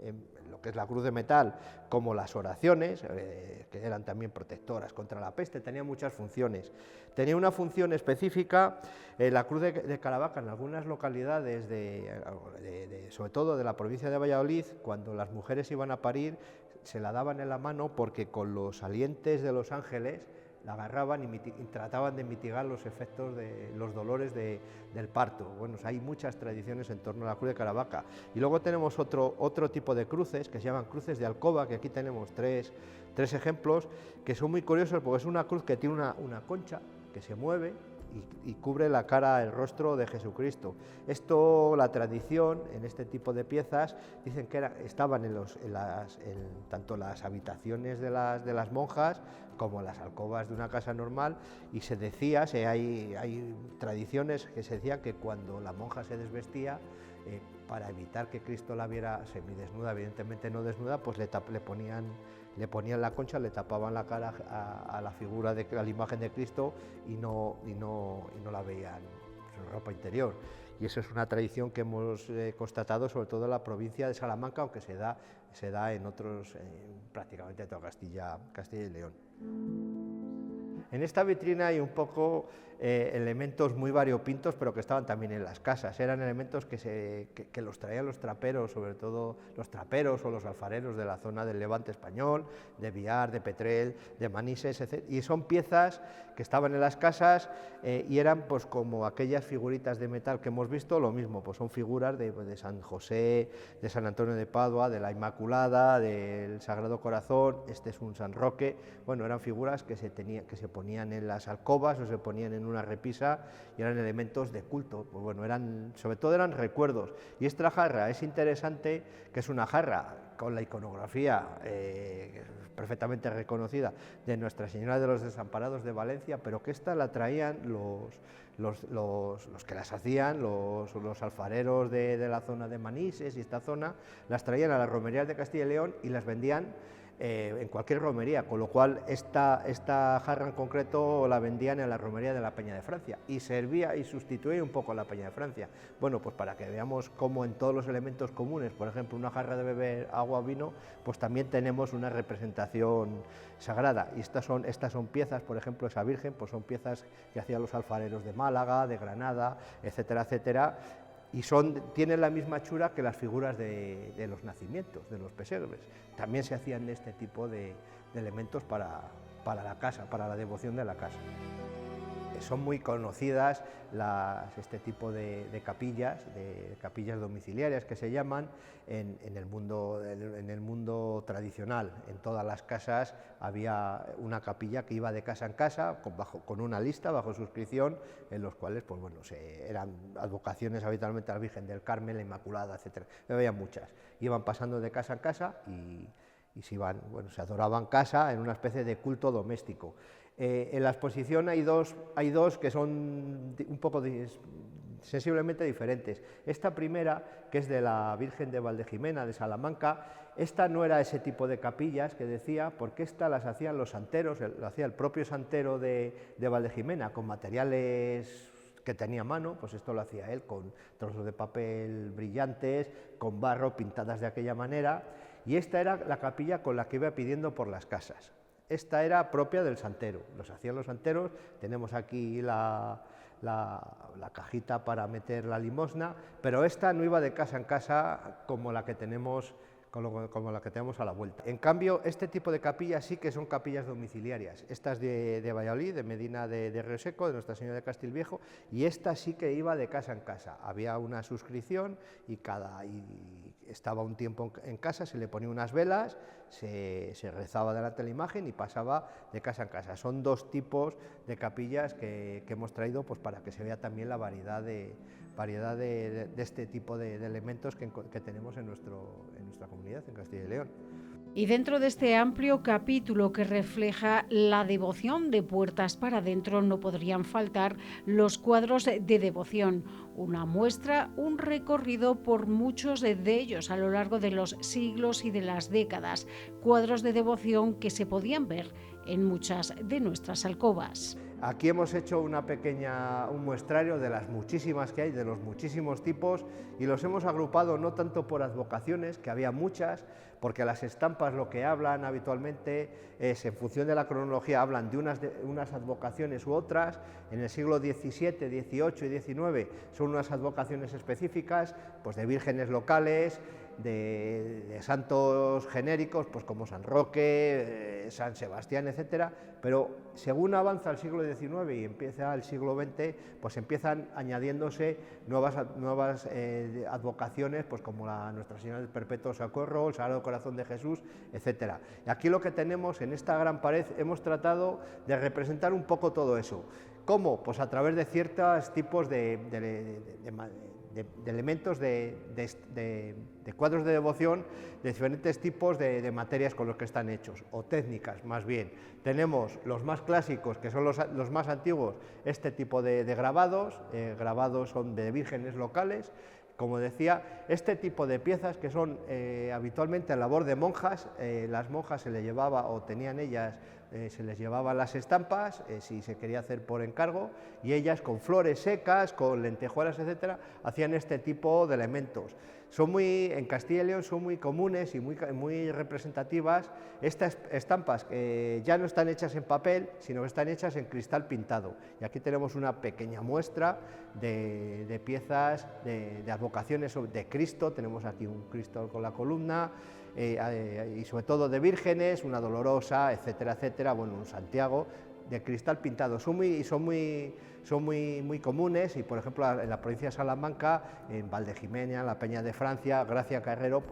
lo que es la cruz de metal como las oraciones, que eran también protectoras contra la peste, tenían muchas funciones. Tenía una función específica, la cruz de Caravaca en algunas localidades, sobre todo de la provincia de Valladolid, cuando las mujeres iban a parir, se la daban en la mano porque con los salientes de los ángeles la agarraban y trataban de mitigar los efectos de los dolores del parto. Bueno, hay muchas tradiciones en torno a la cruz de Caravaca. Y luego tenemos otro tipo de cruces que se llaman cruces de alcoba, que aquí tenemos tres ejemplos, que son muy curiosos porque es una cruz que tiene una concha que se mueve y cubre la cara, el rostro de Jesucristo. Esto, la tradición en este tipo de piezas, dicen que estaban tanto las habitaciones de las monjas como las alcobas de una casa normal, y se decía, hay tradiciones que se decía que cuando la monja se desvestía, para evitar que Cristo la viera semidesnuda, evidentemente no desnuda, pues le ponían la concha, le tapaban la cara a la figura, a la imagen de Cristo, y no la veían su ropa interior. Y eso es una tradición que hemos constatado sobre todo en la provincia de Salamanca, aunque se da en otros, prácticamente toda Castilla y León. En esta vitrina hay un poco elementos muy variopintos, pero que estaban también en las casas. Eran elementos que los traían los traperos, sobre todo los traperos o los alfareros de la zona del Levante español, de Biar, de Petrel, de Manises, etc. Y son piezas que estaban en las casas y eran pues como aquellas figuritas de metal que hemos visto, lo mismo, pues son figuras de San José, de San Antonio de Padua, de la Inmaculada, del Sagrado Corazón. Este es un San Roque. Bueno, eran figuras que se ponían en las alcobas o se ponían en una repisa y eran elementos de culto. Pues bueno, sobre todo eran recuerdos. Y esta jarra es interesante, que es una jarra con la iconografía perfectamente reconocida de Nuestra Señora de los Desamparados de Valencia, pero que esta la traían los que las hacían, los alfareros de la zona de Manises y esta zona, las traían a las romerías de Castilla y León y las vendían en cualquier romería, con lo cual esta jarra en concreto la vendían en la romería de la Peña de Francia y servía y sustituía un poco a la Peña de Francia. Bueno, pues para que veamos cómo en todos los elementos comunes, por ejemplo, una jarra de beber agua o vino, pues también tenemos una representación sagrada. Y estas son piezas, por ejemplo, esa Virgen, pues son piezas que hacían los alfareros de Málaga, de Granada, etcétera, etcétera. Y tienen la misma hechura que las figuras de los nacimientos, de los pesebres. También se hacían este tipo de elementos para la casa, para la devoción de la casa. son muy conocidas este tipo de capillas domiciliarias que se llaman en el mundo tradicional. En todas las casas había una capilla que iba de casa en casa con una lista bajo suscripción, en los cuales pues bueno, eran advocaciones habitualmente a la Virgen del Carmen, la Inmaculada, etc. Había muchas. Iban pasando de casa en casa y se adoraban casa en una especie de culto doméstico. En la exposición hay dos que son un poco sensiblemente diferentes. Esta primera, que es de la Virgen de Valdejimena, de Salamanca, esta no era ese tipo de capillas que decía, porque esta las hacían los santeros, lo hacía el propio santero de Valdejimena, con materiales que tenía a mano, pues esto lo hacía él, con trozos de papel brillantes, con barro, pintadas de aquella manera, y esta era la capilla con la que iba pidiendo por las casas. Esta era propia del santero, los hacían los santeros. Tenemos aquí la cajita para meter la limosna, pero esta no iba de casa en casa como la que tenemos a la vuelta. En cambio, este tipo de capillas sí que son capillas domiciliarias. Esta es de Valladolid, de Medina de Río Seco, de Nuestra Señora de Castilviejo, y esta sí que iba de casa en casa. Había una suscripción y estaba un tiempo en casa, se le ponía unas velas, se rezaba delante de la imagen y pasaba de casa en casa. Son dos tipos de capillas que hemos traído pues, para que se vea también la variedad de este tipo de elementos que tenemos en nuestra comunidad, en Castilla y León. Y dentro de este amplio capítulo que refleja la devoción de puertas para adentro no podrían faltar los cuadros de devoción, una muestra, un recorrido por muchos de ellos a lo largo de los siglos y de las décadas, cuadros de devoción que se podían ver en muchas de nuestras alcobas. Aquí hemos hecho un muestrario de las muchísimas que hay, de los muchísimos tipos, y los hemos agrupado no tanto por advocaciones, que había muchas, porque las estampas lo que hablan habitualmente es, en función de la cronología, hablan de unas advocaciones u otras. En el siglo XVII, XVIII y XIX son unas advocaciones específicas, pues de vírgenes locales, de santos genéricos, pues como San Roque, San Sebastián, etcétera, pero según avanza el siglo XIX y empieza el siglo XX, pues empiezan añadiéndose nuevas advocaciones, pues como la Nuestra Señora del Perpetuo Socorro, el Sagrado Corazón de Jesús, etcétera. Y aquí lo que tenemos en esta gran pared, hemos tratado de representar un poco todo eso. ¿Cómo? Pues a través de ciertos tipos de elementos de cuadros de devoción, de diferentes tipos de materias con los que están hechos, o técnicas más bien. Tenemos los más clásicos, que son los más antiguos, este tipo de grabados, grabados son de vírgenes locales. Como decía, este tipo de piezas que son habitualmente en labor de monjas, las monjas se les llevaba o tenían ellas, se les llevaban las estampas, si se quería hacer por encargo, y ellas con flores secas, con lentejuelas, etcétera, hacían este tipo de elementos. En Castilla y León son muy comunes y muy representativas estas estampas que ya no están hechas en papel, sino que están hechas en cristal pintado. Y aquí tenemos una pequeña muestra de piezas de advocaciones de Cristo. Tenemos aquí un Cristo con la columna, y sobre todo de vírgenes, una Dolorosa, etcétera, etcétera, bueno, un Santiago de cristal pintado. Son muy comunes, y por ejemplo en la provincia de Salamanca, en Valdejimena, en la Peña de Francia, Gracia Carrero,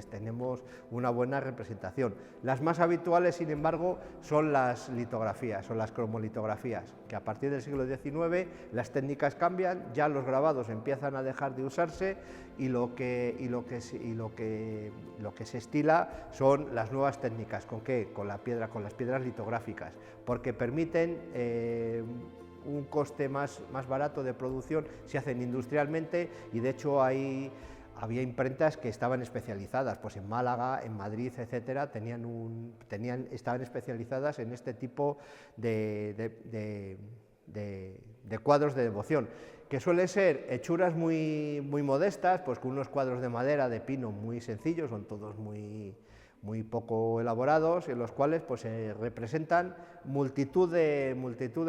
tenemos una buena representación. Las más habituales, sin embargo, son las litografías, son las cromolitografías, que a partir del siglo XIX las técnicas cambian, ya los grabados empiezan a dejar de usarse, y lo que se estila son las nuevas técnicas. ¿Con qué? Con la piedra, con las piedras litográficas, porque permiten un coste más barato de producción, se hacen industrialmente, y de hecho había imprentas que estaban especializadas, pues en Málaga, en Madrid, etcétera, estaban especializadas en este tipo de cuadros de devoción, que suelen ser hechuras muy modestas, pues con unos cuadros de madera, de pino, muy sencillos, son todos muy poco elaborados, en los cuales pues se representan multitud de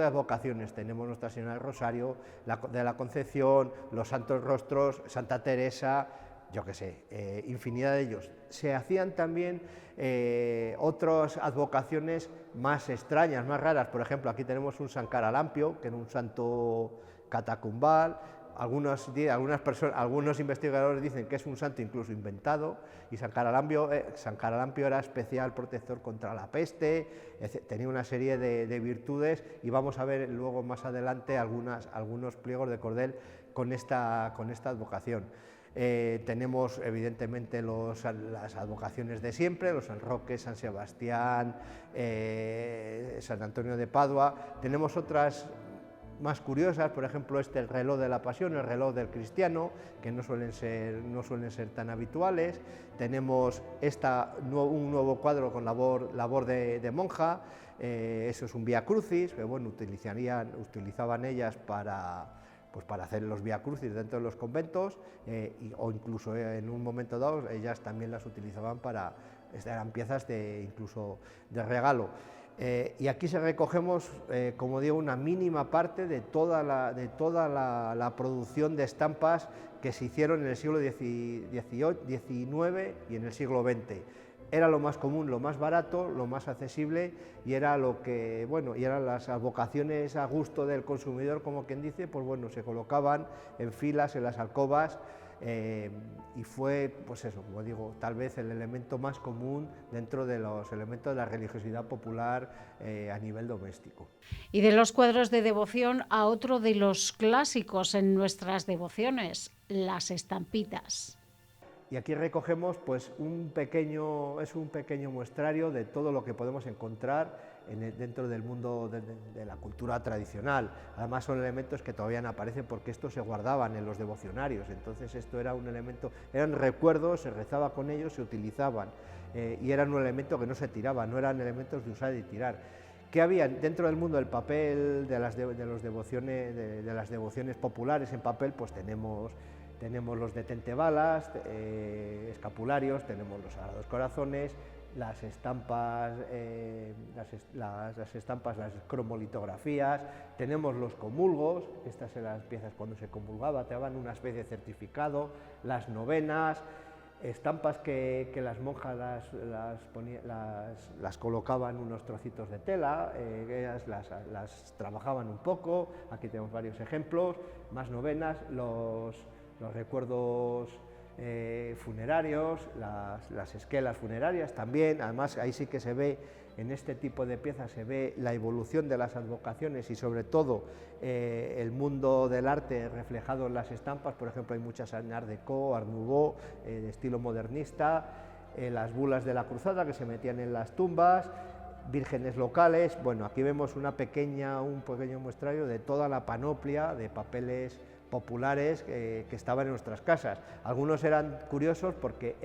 advocaciones. Tenemos Nuestra Señora del Rosario, de la Concepción, los Santos Rostros, Santa Teresa, yo qué sé, infinidad de ellos. Se hacían también otras advocaciones más extrañas, más raras. Por ejemplo, aquí tenemos un San Caralampio, que era un santo catacumbal. Algunos investigadores dicen que es un santo incluso inventado, y San Caralampio era especial protector contra la peste, tenía una serie de virtudes, y vamos a ver luego más adelante algunos pliegos de cordel con esta advocación. Tenemos evidentemente las advocaciones de siempre, los San Roque, San Sebastián, San Antonio de Padua. Tenemos otras más curiosas, por ejemplo el reloj de la Pasión, el reloj del cristiano, que no suelen ser tan habituales. Tenemos un nuevo cuadro con labor de monja, eso es un Vía Crucis, que bueno, utilizaban ellas para hacer los Vía Crucis dentro de los conventos, o incluso en un momento dado ellas también las utilizaban eran piezas incluso de regalo. Y aquí se recogemos, como digo, una mínima parte de toda la producción de estampas que se hicieron en el siglo XIX y en el siglo XX. Era lo más común, lo más barato, lo más accesible, y era y eran las advocaciones a gusto del consumidor, como quien dice, pues bueno, se colocaban en filas en las alcobas. Y fue, pues eso, como digo, tal vez el elemento más común dentro de los elementos de la religiosidad popular a nivel doméstico. Y de los cuadros de devoción a otro de los clásicos en nuestras devociones, las estampitas. Y aquí recogemos pues un pequeño muestrario de todo lo que podemos encontrar dentro del mundo de la cultura tradicional. Además son elementos que todavía no aparecen porque estos se guardaban en los devocionarios, entonces esto era un elemento, eran recuerdos, se rezaba con ellos, se utilizaban, y eran un elemento que no se tiraba, no eran elementos de usar y tirar. ¿Qué había dentro del mundo del papel, de las devociones populares en papel? Pues tenemos los detentebalas, escapularios, tenemos los Sagrados Corazones, las estampas, las cromolitografías, tenemos los comulgos, estas eran las piezas cuando se comulgaba, te daban una especie de certificado, las novenas, estampas que las monjas las colocaban en unos trocitos de tela, ellas las trabajaban un poco, aquí tenemos varios ejemplos, más novenas, los recuerdos funerarios, las esquelas funerarias también. Además ahí sí que se ve, en este tipo de piezas se ve la evolución de las advocaciones y sobre todo el mundo del arte reflejado en las estampas. Por ejemplo, hay muchas en Art Deco, Art Nouveau, de estilo modernista, las bulas de la cruzada que se metían en las tumbas, vírgenes locales. Bueno, aquí vemos un pequeño muestrario de toda la panoplia de papeles populares que estaban en nuestras casas. Algunos eran curiosos porque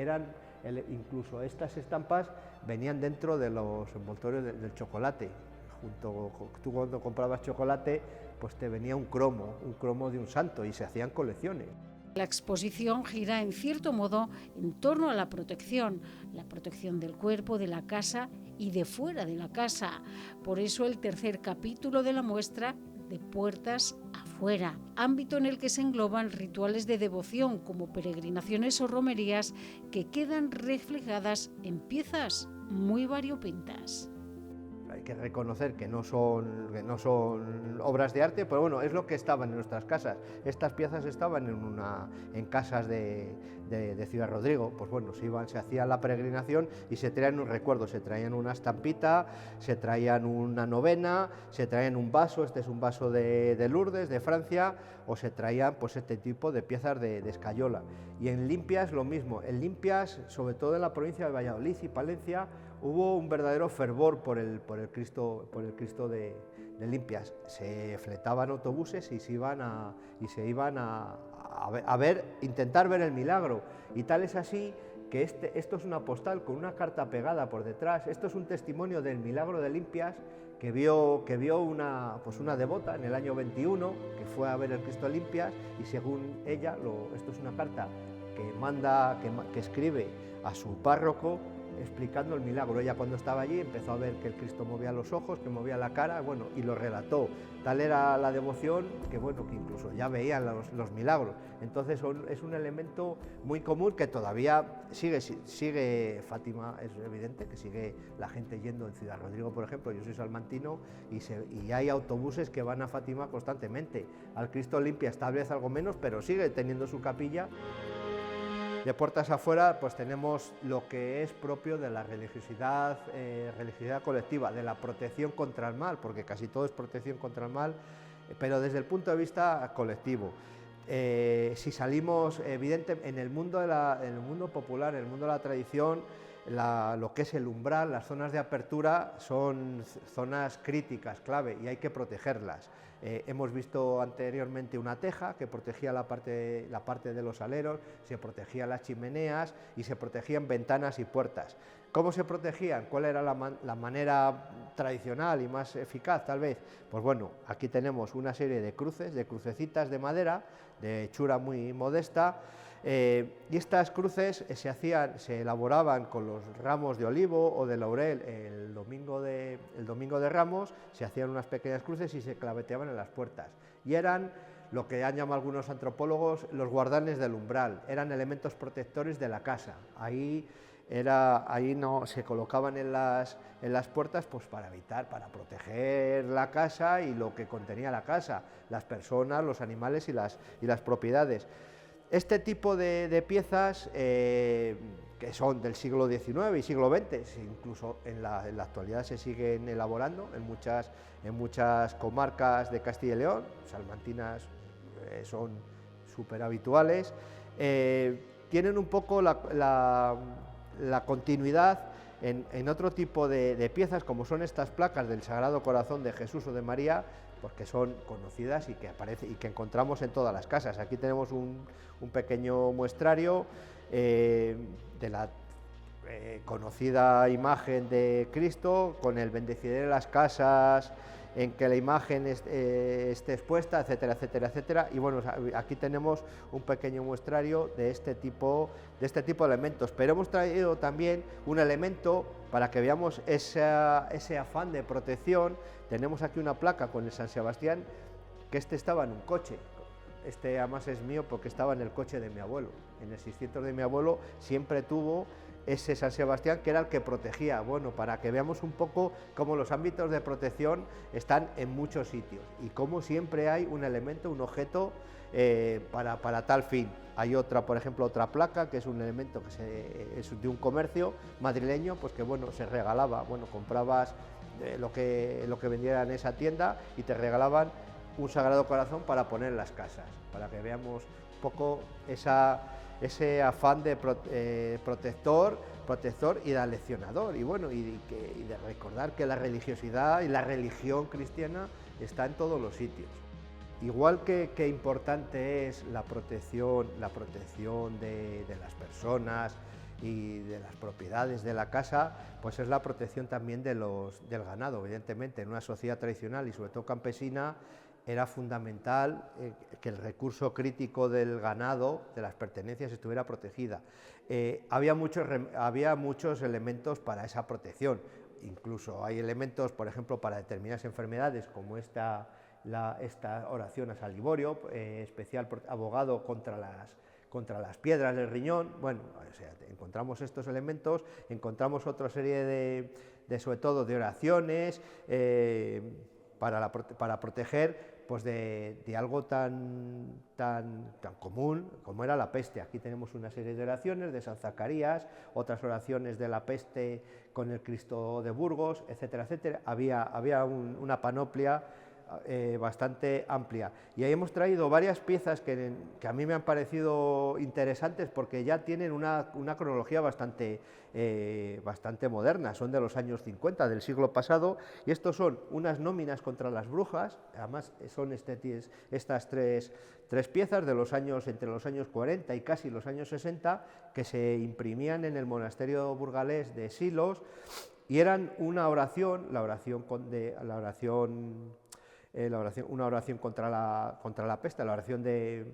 incluso estas estampas venían dentro de los envoltorios del chocolate. Tú cuando comprabas chocolate, pues te venía un cromo de un santo, y se hacían colecciones. La exposición gira en cierto modo en torno a la protección del cuerpo, de la casa y de fuera de la casa. Por eso el tercer capítulo de la muestra, de puertas afuera, ámbito en el que se engloban rituales de devoción como peregrinaciones o romerías que quedan reflejadas en piezas muy variopintas. Hay que reconocer que no son obras de arte, pero bueno, es lo que estaban en nuestras casas. Estas piezas estaban en casas de Ciudad Rodrigo. Pues bueno, se hacía la peregrinación y se traían un recuerdo, se traían una estampita, se traían una novena, se traían un vaso, este es un vaso de Lourdes, de Francia, o se traían pues este tipo de piezas de escayola. Y en limpias lo mismo, en limpias, sobre todo en la provincia de Valladolid y Palencia, hubo un verdadero fervor por el Cristo de limpias. Se fletaban autobuses y se iban a intentar ver el milagro. Y tal es así que esto es una postal con una carta pegada por detrás. Esto es un testimonio del milagro de limpias que vio una devota en el año 21 que fue a ver el Cristo de limpias, y según ella, esto es una carta que escribe a su párroco, explicando el milagro. Ella cuando estaba allí empezó a ver que el Cristo movía los ojos, que movía la cara, bueno, y lo relató. Tal era la devoción que, bueno, que incluso ya veían los milagros. Entonces es un elemento muy común que todavía sigue Fátima, es evidente que sigue la gente yendo en Ciudad Rodrigo, por ejemplo. Yo soy salmantino y hay autobuses que van a Fátima constantemente. Al Cristo limpia esta vez algo menos, pero sigue teniendo su capilla. De puertas afuera, pues tenemos lo que es propio de la religiosidad colectiva, de la protección contra el mal, porque casi todo es protección contra el mal, pero desde el punto de vista colectivo. Si salimos, evidentemente, en el mundo popular, en el mundo de la tradición, lo que es el umbral, las zonas de apertura, son zonas críticas, clave, y hay que protegerlas. Hemos visto anteriormente una teja que protegía la parte de los aleros, se protegían las chimeneas y se protegían ventanas y puertas. ¿Cómo se protegían? ¿Cuál era la manera tradicional y más eficaz, tal vez? Pues bueno, aquí tenemos una serie de crucecitas de madera, de hechura muy modesta, y estas cruces se elaboraban con los ramos de olivo o de laurel. El domingo de Ramos se hacían unas pequeñas cruces y se claveteaban en las puertas, y eran lo que han llamado algunos antropólogos los guardianes del umbral, eran elementos protectores de la casa. Ahí no se colocaban en las puertas, pues para proteger la casa y lo que contenía la casa, las personas, los animales y las propiedades. Este tipo de piezas, que son del siglo XIX y siglo XX, incluso en la actualidad se siguen elaborando en muchas comarcas de Castilla y León, salmantinas son súper habituales, tienen un poco la continuidad en otro tipo de piezas, como son estas placas del Sagrado Corazón de Jesús o de María, porque son conocidas y que encontramos en todas las casas. Aquí tenemos un pequeño muestrario de la conocida imagen de Cristo, con el bendeciré de las casas, en que la imagen esté expuesta, etcétera, etcétera, etcétera. Y bueno, aquí tenemos un pequeño muestrario de este tipo de elementos, pero hemos traído también un elemento para que veamos ese afán de protección. Tenemos aquí una placa con el San Sebastián, que estaba en un coche. Además es mío porque estaba en el coche de mi abuelo. En el 600 de mi abuelo siempre tuvo ese San Sebastián, que era el que protegía. Bueno, para que veamos un poco cómo los ámbitos de protección están en muchos sitios y cómo siempre hay un elemento, un objeto para tal fin. Hay por ejemplo, otra placa, que es un elemento que es de un comercio madrileño, pues que bueno, se regalaba. Bueno, comprabas lo que vendiera en esa tienda y te regalaban un Sagrado Corazón para poner en las casas, para que veamos un poco ese afán de protector y de aleccionador, y bueno, y de recordar que la religiosidad y la religión cristiana está en todos los sitios. Igual que importante es la protección de las personas y de las propiedades de la casa, pues es la protección también del ganado. Evidentemente, en una sociedad tradicional y sobre todo campesina, era fundamental que el recurso crítico del ganado, de las pertenencias, estuviera protegida. Había muchos elementos para esa protección. Incluso hay elementos, por ejemplo, para determinadas enfermedades, como esta oración a San Liborio, especial abogado contra las piedras del riñón. Bueno, o sea, encontramos estos elementos, encontramos otra serie sobre todo de oraciones para proteger, pues de algo tan común como era la peste. Aquí tenemos una serie de oraciones de San Zacarías, otras oraciones de la peste con el Cristo de Burgos, etcétera, etcétera. Había una panoplia bastante amplia, y ahí hemos traído varias piezas que a mí me han parecido interesantes porque ya tienen una cronología bastante moderna, son de los años 50 del siglo pasado, y estos son unas nóminas contra las brujas. Además son estas tres piezas entre los años 40 y casi los años 60, que se imprimían en el monasterio burgalés de Silos, y eran una oración, la oración una oración contra la peste, la oración de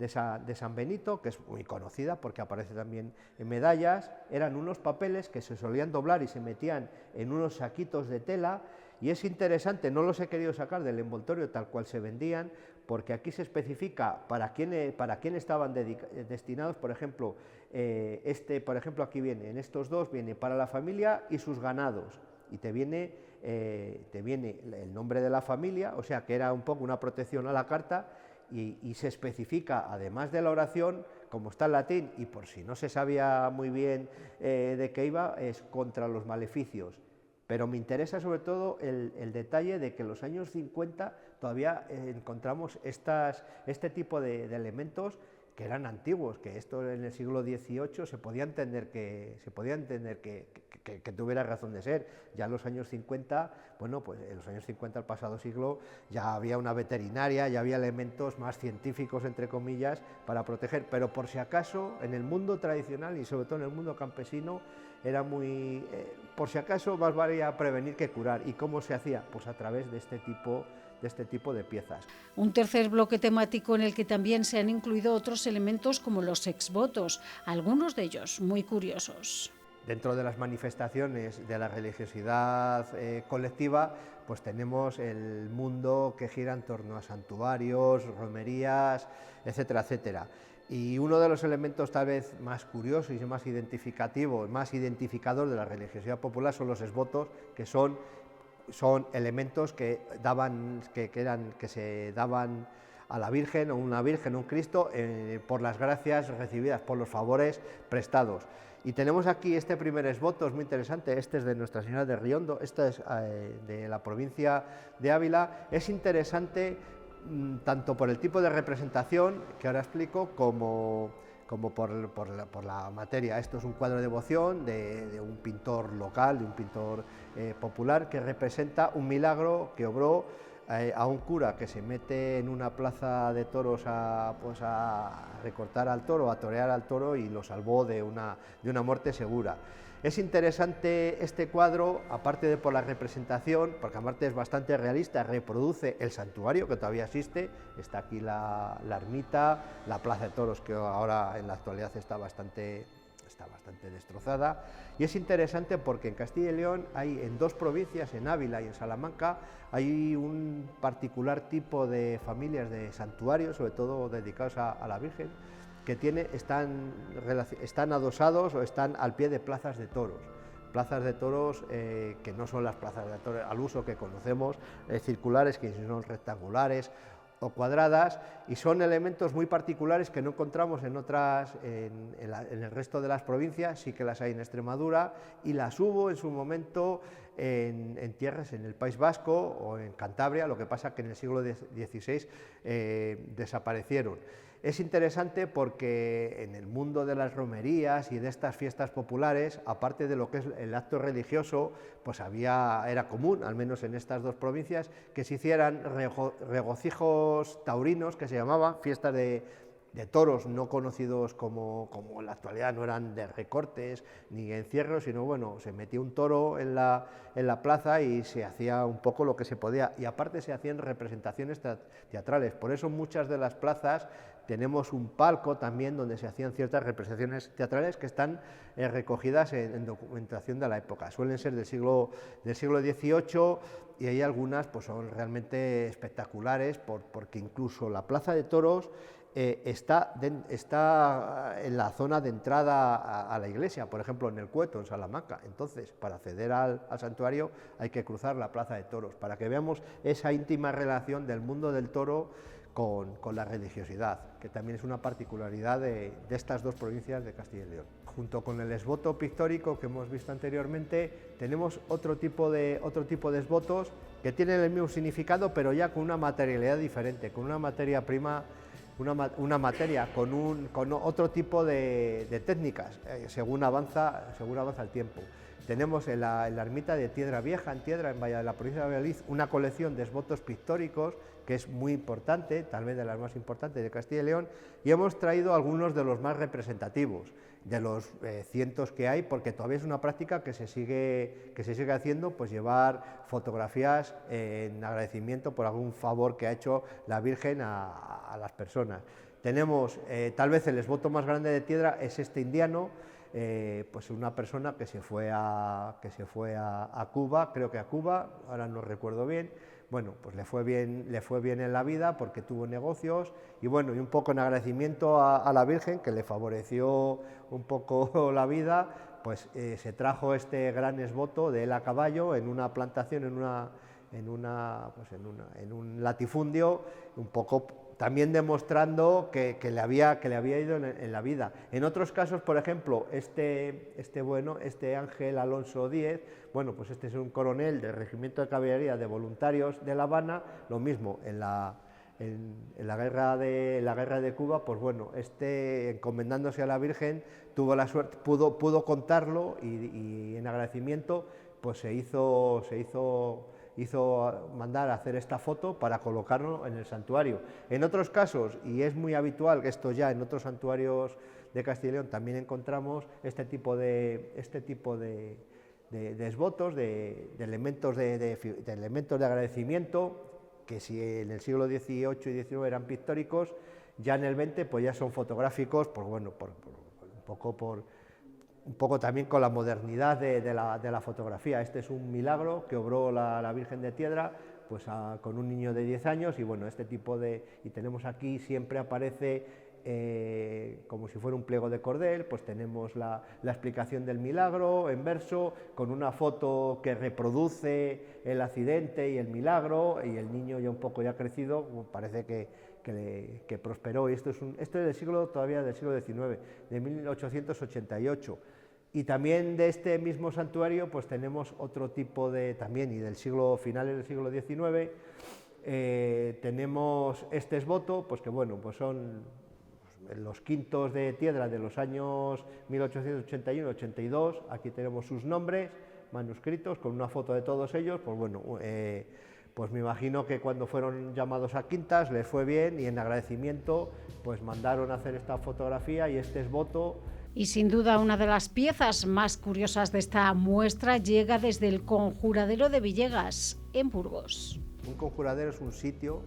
San Benito, que es muy conocida porque aparece también en medallas. Eran unos papeles que se solían doblar y se metían en unos saquitos de tela, y es interesante, no los he querido sacar del envoltorio tal cual se vendían, porque aquí se especifica para quién estaban destinados. Por ejemplo, aquí viene, en estos dos viene para la familia y sus ganados, y te viene el nombre de la familia, o sea que era un poco una protección a la carta, y se especifica, además de la oración, como está en latín, y por si no se sabía muy bien de qué iba, es contra los maleficios. Pero me interesa sobre todo el detalle de que en los años 50 todavía encontramos este tipo de elementos que eran antiguos, que esto en el siglo XVIII se podía entender que tuviera razón de ser. Ya en los años 50, bueno, pues en los años 50 del pasado siglo ya había una veterinaria, ya había elementos más científicos, entre comillas, para proteger, pero por si acaso en el mundo tradicional y sobre todo en el mundo campesino era muy, por si acaso más valía prevenir que curar. ¿Y cómo se hacía? Pues a través de este tipo de piezas. Un tercer bloque temático en el que también se han incluido otros elementos como los exvotos, algunos de ellos muy curiosos. Dentro de las manifestaciones de la religiosidad colectiva, pues tenemos el mundo que gira en torno a santuarios, romerías, etcétera, etcétera. Y uno de los elementos tal vez más curiosos y más identificativos, más identificador de la religiosidad popular son los exvotos, que son elementos que se daban a la Virgen, o una Virgen, o un Cristo, por las gracias recibidas, por los favores prestados. Y tenemos aquí este primer exvoto, es muy interesante, este es de Nuestra Señora de Riondo, este es de la provincia de Ávila. Es interesante tanto por el tipo de representación, que ahora explico, como por la materia. Esto es un cuadro de devoción de un pintor local, de un pintor popular, que representa un milagro que obró a un cura que se mete en una plaza de toros a recortar al toro, a torear al toro, y lo salvó de una muerte segura. Es interesante este cuadro, aparte de por la representación, porque aparte es bastante realista, reproduce el santuario que todavía existe, está aquí la ermita, la plaza de toros, que ahora en la actualidad está bastante destrozada, y es interesante porque en Castilla y León hay, en dos provincias, en Ávila y en Salamanca, hay un particular tipo de familias de santuarios, sobre todo dedicados a la Virgen, que están adosados o están al pie de plazas de toros. Plazas de toros que no son las plazas de toros al uso que conocemos, circulares, que son rectangulares o cuadradas, y son elementos muy particulares que no encontramos en el resto de las provincias. Sí que las hay en Extremadura, y las hubo en su momento en tierras en el País Vasco o en Cantabria, lo que pasa que en el siglo XVI desaparecieron. Es interesante porque en el mundo de las romerías y de estas fiestas populares, aparte de lo que es el acto religioso, pues era común, al menos en estas dos provincias, que se hicieran regocijos taurinos, que se llamaban fiestas de toros, no conocidos como en la actualidad, no eran de recortes ni encierros, sino bueno, se metía un toro en la plaza y se hacía un poco lo que se podía, y aparte se hacían representaciones teatrales. Por eso en muchas de las plazas tenemos un palco también donde se hacían ciertas representaciones teatrales que están recogidas en documentación de la época. Suelen ser del siglo XVIII, y hay algunas pues son realmente espectaculares porque incluso la plaza de toros está en la zona de entrada a la iglesia, por ejemplo en el Cueto, en Salamanca. Entonces, para acceder al santuario hay que cruzar la plaza de toros, para que veamos esa íntima relación del mundo del toro con la religiosidad, que también es una particularidad de estas dos provincias de Castilla y León. Junto con el exvoto pictórico que hemos visto anteriormente, tenemos otro tipo de exvotos que tienen el mismo significado, pero ya con una materialidad diferente, con una materia prima, una materia con otro tipo de técnicas, según avanza el tiempo. Tenemos en la ermita de Tiedra Vieja, en Tiedra, en la provincia de Valladolid, una colección de esvotos pictóricos que es muy importante, tal vez de las más importantes de Castilla y León, y hemos traído algunos de los más representativos, de los cientos que hay, porque todavía es una práctica que se sigue haciendo, pues llevar fotografías en agradecimiento por algún favor que ha hecho la Virgen a las personas. Tenemos, tal vez el esvoto más grande de Tiedra es este indiano, pues una persona que se fue a Cuba, creo que a Cuba, ahora no recuerdo bien. Bueno, pues le fue bien en la vida porque tuvo negocios y bueno, y un poco en agradecimiento a la Virgen, que le favoreció un poco la vida, pues se trajo este gran esvoto de él a caballo en una plantación, en un latifundio, un poco también demostrando que le había ido en la vida. En otros casos, por ejemplo, este Ángel Alonso Díez, bueno, pues este es un coronel del Regimiento de Caballería de Voluntarios de La Habana, lo mismo en la guerra de Cuba, pues bueno, encomendándose a la Virgen, tuvo la suerte, pudo contarlo y en agradecimiento, pues se hizo mandar a hacer esta foto para colocarlo en el santuario. En otros casos, y es muy habitual que esto ya en otros santuarios de Castilla y León también encontramos este tipo de esvotos, de elementos de agradecimiento, que si en el siglo XVIII y XIX eran pictóricos, ya en el XX pues ya son fotográficos, pues bueno, un poco también con la modernidad de la fotografía. Este es un milagro que obró la Virgen de Tiedra, pues con un niño de 10 años, y bueno, y tenemos aquí, siempre aparece como si fuera un pliego de cordel, pues tenemos la explicación del milagro en verso, con una foto que reproduce el accidente y el milagro, y el niño ya un poco ya crecido, parece que prosperó, y esto es del siglo XIX, de 1888. Y también de este mismo santuario pues tenemos otro tipo también, y finales del siglo XIX, tenemos este esvoto, pues que bueno, pues son los quintos de Tiedra de los años 1881-82, aquí tenemos sus nombres manuscritos con una foto de todos ellos, pues bueno, pues me imagino que cuando fueron llamados a quintas les fue bien y en agradecimiento pues mandaron a hacer esta fotografía y este esvoto. Y sin duda una de las piezas más curiosas de esta muestra llega desde el Conjuradero de Villegas, en Burgos. Un conjuradero es un sitio,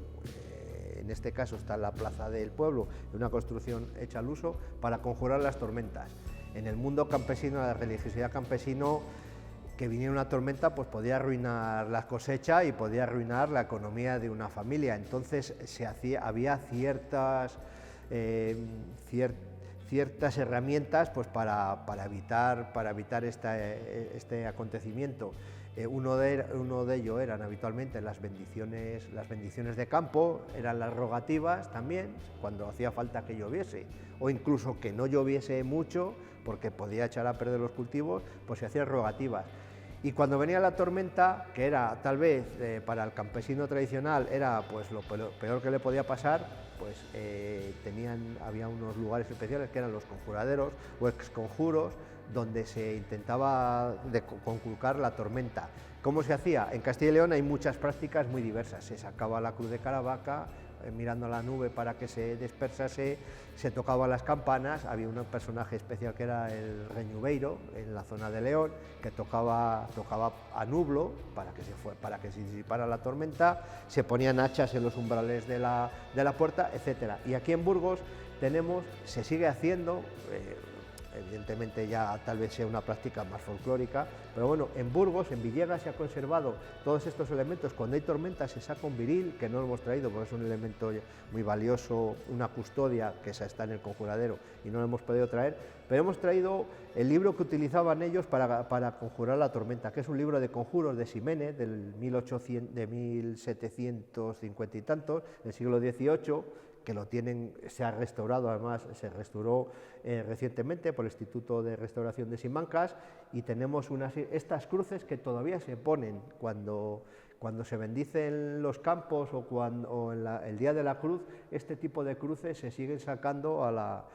en este caso está en la plaza del pueblo, una construcción hecha al uso para conjurar las tormentas. En el mundo campesino, la religiosidad campesino, que viniera una tormenta pues podía arruinar la cosecha y podía arruinar la economía de una familia. Entonces había ciertas herramientas pues para evitar este acontecimiento. Uno de ellos eran habitualmente las bendiciones de campo, eran las rogativas también, cuando hacía falta que lloviese, o incluso que no lloviese mucho, porque podía echar a perder los cultivos, pues se hacían rogativas. Y cuando venía la tormenta, que era tal vez para el campesino tradicional era pues lo peor que le podía pasar, pues había unos lugares especiales que eran los conjuraderos o exconjuros, donde se intentaba conculcar la tormenta. ¿Cómo se hacía? En Castilla y León hay muchas prácticas muy diversas. Se sacaba la cruz de Caravaca, mirando a la nube para que se dispersase, se tocaban las campanas, había un personaje especial que era el reñubeiro en la zona de León, que tocaba a nublo para que se disipara la tormenta, se ponían hachas en los umbrales de la puerta, etc. Y aquí en Burgos se sigue haciendo, evidentemente ya tal vez sea una práctica más folclórica, pero bueno, en Burgos, en Villegas se ha conservado todos estos elementos. Cuando hay tormenta se saca un viril, que no lo hemos traído porque es un elemento muy valioso, una custodia que está en el conjuradero y no lo hemos podido traer, pero hemos traído el libro que utilizaban ellos para conjurar la tormenta, que es un libro de conjuros de Ximénez de 1750 y tantos, del siglo XVIII, que se ha restaurado, además se restauró recientemente por el Instituto de Restauración de Simancas, y tenemos estas cruces que todavía se ponen cuando se bendicen los campos o el día de la cruz. Este tipo de cruces se siguen sacando al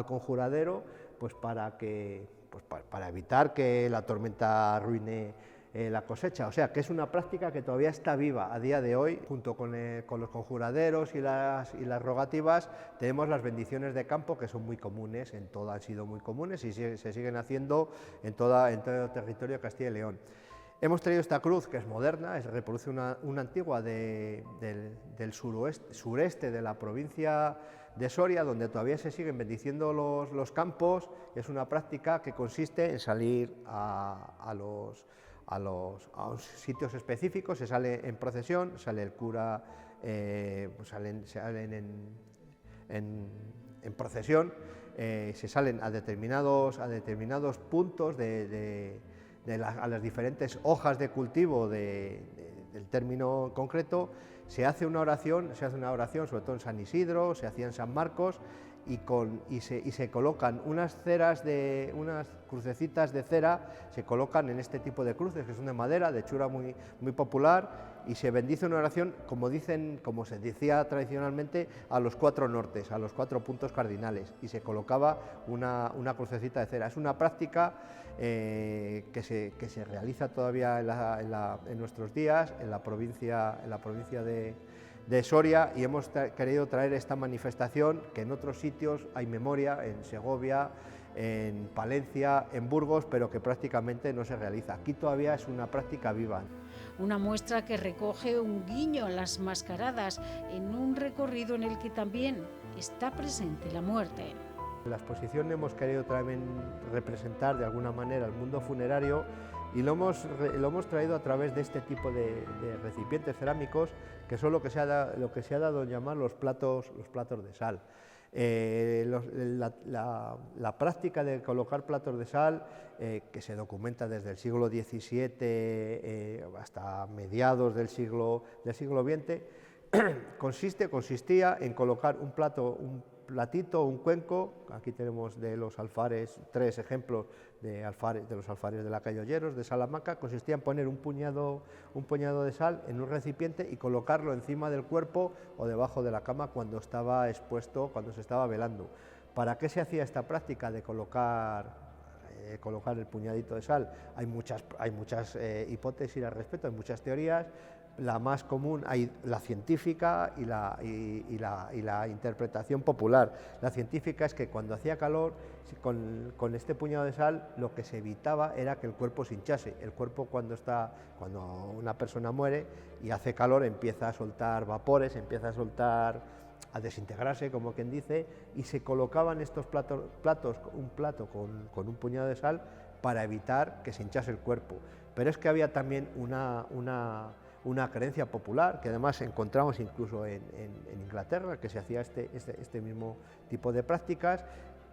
conjuradero, pues para que pues para evitar que la tormenta arruine la cosecha. O sea, que es una práctica que todavía está viva a día de hoy. Junto con los conjuraderos y las rogativas, tenemos las bendiciones de campo, que son muy comunes, han sido muy comunes y se siguen haciendo en todo el territorio de Castilla y León. Hemos traído esta cruz, que es moderna, reproduce una antigua del sureste de la provincia de Soria, donde todavía se siguen bendiciendo los campos. Es una práctica que consiste en salir a sitios específicos, se sale en procesión, sale el cura, salen en procesión, se salen a determinados puntos a las diferentes hojas de cultivo del término concreto. Se hace una oración, sobre todo en San Isidro, se hacía en San Marcos, y se colocan unas crucecitas de cera, se colocan en este tipo de cruces, que son de madera, de hechura muy popular, y se bendice una oración, como se decía tradicionalmente, a los 4 nortes, a los 4 puntos cardinales, y se colocaba una crucecita de cera. Es una práctica que se realiza todavía en nuestros días en la provincia de Soria, y hemos querido traer esta manifestación, que en otros sitios hay memoria, en Segovia, en Palencia, en Burgos, pero que prácticamente no se realiza. Aquí todavía es una práctica viva. Una muestra que recoge un guiño a las mascaradas en un recorrido en el que también está presente la muerte. En la exposición hemos querido también representar de alguna manera el mundo funerario, y lo hemos traído a través de este tipo de recipientes cerámicos, que son lo que se ha dado a llamar los platos de sal. La práctica de colocar platos de sal, que se documenta desde el siglo XVII hasta mediados del siglo XX, consistía en colocar un platito, un cuenco. Aquí tenemos de los alfares 3 ejemplos de los alfares de la calle Olleros, de Salamanca. Consistía en poner un puñado de sal en un recipiente y colocarlo encima del cuerpo o debajo de la cama cuando estaba expuesto, cuando se estaba velando. ¿Para qué se hacía esta práctica de colocar el puñadito de sal? Hay muchas hipótesis al respecto, hay muchas teorías. La más común, hay la científica y la interpretación popular. La científica es que cuando hacía calor, con este puñado de sal, lo que se evitaba era que el cuerpo se hinchase. El cuerpo, cuando una persona muere y hace calor, empieza a soltar vapores, a desintegrarse, como quien dice, y se colocaban estos platos, un plato con un puñado de sal, para evitar que se hinchase el cuerpo. Pero es que había también una creencia popular, que además encontramos incluso en Inglaterra, que se hacía este mismo tipo de prácticas,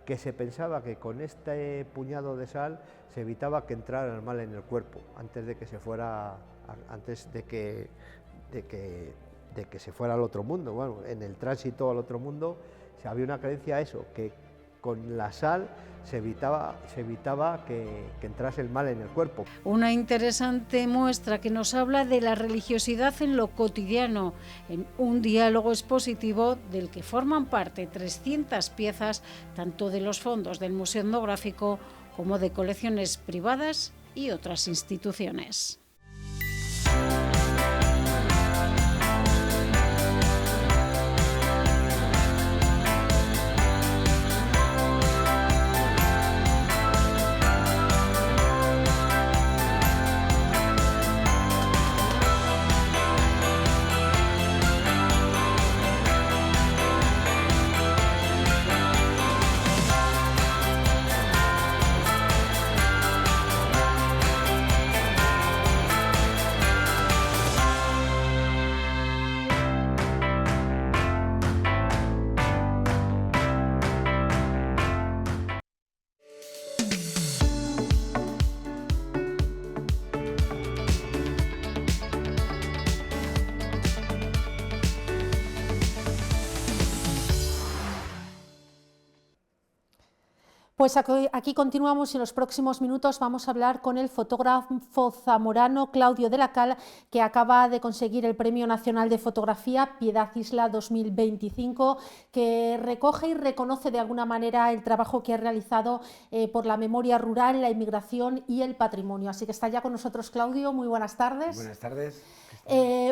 que se pensaba que con este puñado de sal se evitaba que entrara el mal en el cuerpo antes de que se fuera al otro mundo. Bueno, en el tránsito al otro mundo había una creencia que con la sal se evitaba que entrase el mal en el cuerpo. Una interesante muestra que nos habla de la religiosidad en lo cotidiano, en un diálogo expositivo del que forman parte 300 piezas, tanto de los fondos del Museo Etnográfico como de colecciones privadas y otras instituciones. Pues aquí continuamos y en los próximos minutos vamos a hablar con el fotógrafo zamorano Claudio de la Cal, que acaba de conseguir el Premio Nacional de Fotografía Piedad Isla 2025, que recoge y reconoce de alguna manera el trabajo que ha realizado por la memoria rural, la inmigración y el patrimonio. Así que está ya con nosotros Claudio, muy buenas tardes. Buenas tardes.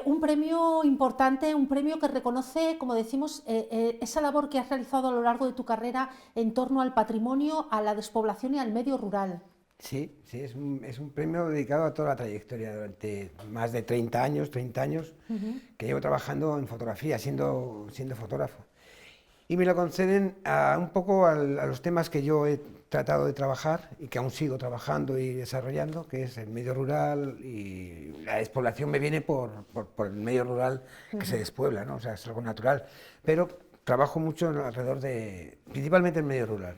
Un premio importante, un premio que reconoce, como decimos, esa labor que has realizado a lo largo de tu carrera en torno al patrimonio, a la despoblación y al medio rural. Sí, es un premio dedicado a toda la trayectoria durante más de 30 años que llevo trabajando en fotografía, siendo fotógrafo. Y me lo conceden un poco a los temas que yo he tratado de trabajar y que aún sigo trabajando y desarrollando, que es el medio rural, y la despoblación me viene por el medio rural que se despuebla, ¿no? O sea, es algo natural, pero trabajo mucho alrededor principalmente el medio rural.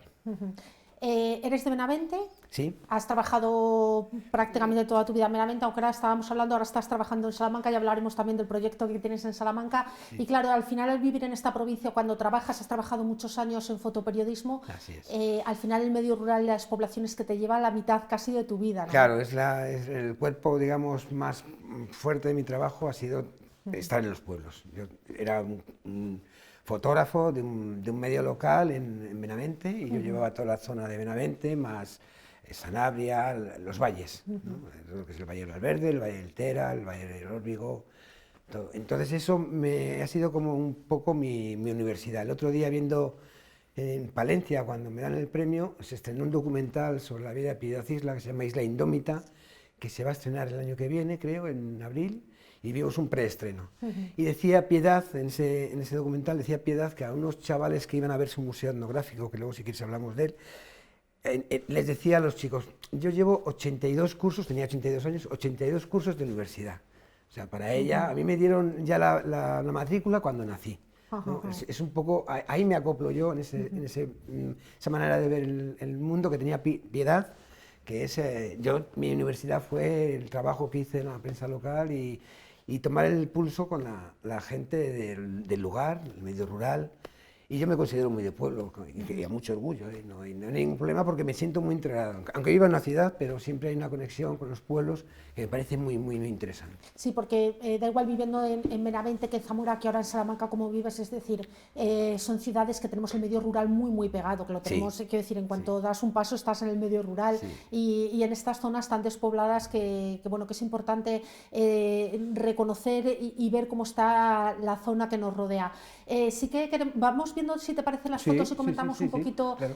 ¿Eres de Benavente? Sí. Has trabajado prácticamente toda tu vida en Benavente, aunque ahora estábamos hablando, ahora estás trabajando en Salamanca y hablaremos también del proyecto que tienes en Salamanca. Sí. Y claro, al final al vivir en esta provincia, cuando trabajas, has trabajado muchos años en fotoperiodismo, así es. Al final el medio rural y las poblaciones que te llevan la mitad casi de tu vida, ¿no? Claro, es el cuerpo, digamos, más fuerte de mi trabajo ha sido estar en los pueblos. Yo era un fotógrafo de un medio local en Benavente y yo llevaba toda la zona de Benavente, más Sanabria, los valles, ¿no? Lo que es el Valle del Valverde, el Valle del Tera, el Valle del Órbigo, todo. Entonces eso ha sido como un poco mi universidad. El otro día viendo en Palencia, cuando me dan el premio, se estrenó un documental sobre la vida de Piedad Isla que se llama Isla Indómita, que se va a estrenar el año que viene, creo, en abril, y vimos un preestreno. Y decía Piedad, en ese documental, decía Piedad que a unos chavales que iban a ver su museo etnográfico, que luego si quieres hablamos de él, les decía a los chicos, yo llevo 82 cursos, tenía 82 años, 82 cursos de universidad. O sea, para ella, a mí me dieron ya la matrícula cuando nací, ¿no? Es un poco, ahí me acoplo yo en esa manera de ver el mundo que tenía Piedad, que es, mi universidad fue el trabajo que hice en la prensa local y tomar el pulso con la gente del lugar, el medio rural. Y yo me considero muy de pueblo, y a mucho orgullo, no hay ningún problema porque me siento muy integrado. Aunque viva en una ciudad, pero siempre hay una conexión con los pueblos que me parece muy interesante. Sí, porque da igual viviendo en Benavente que en Zamora, que ahora en Salamanca como vives, es decir, son ciudades que tenemos el medio rural muy pegado, que lo tenemos, quiero decir, en cuanto das un paso estás en el medio rural, y en estas zonas tan despobladas que es importante reconocer y ver cómo está la zona que nos rodea. Sí que vamos viendo, si te parecen las fotos, y comentamos un poquito claro.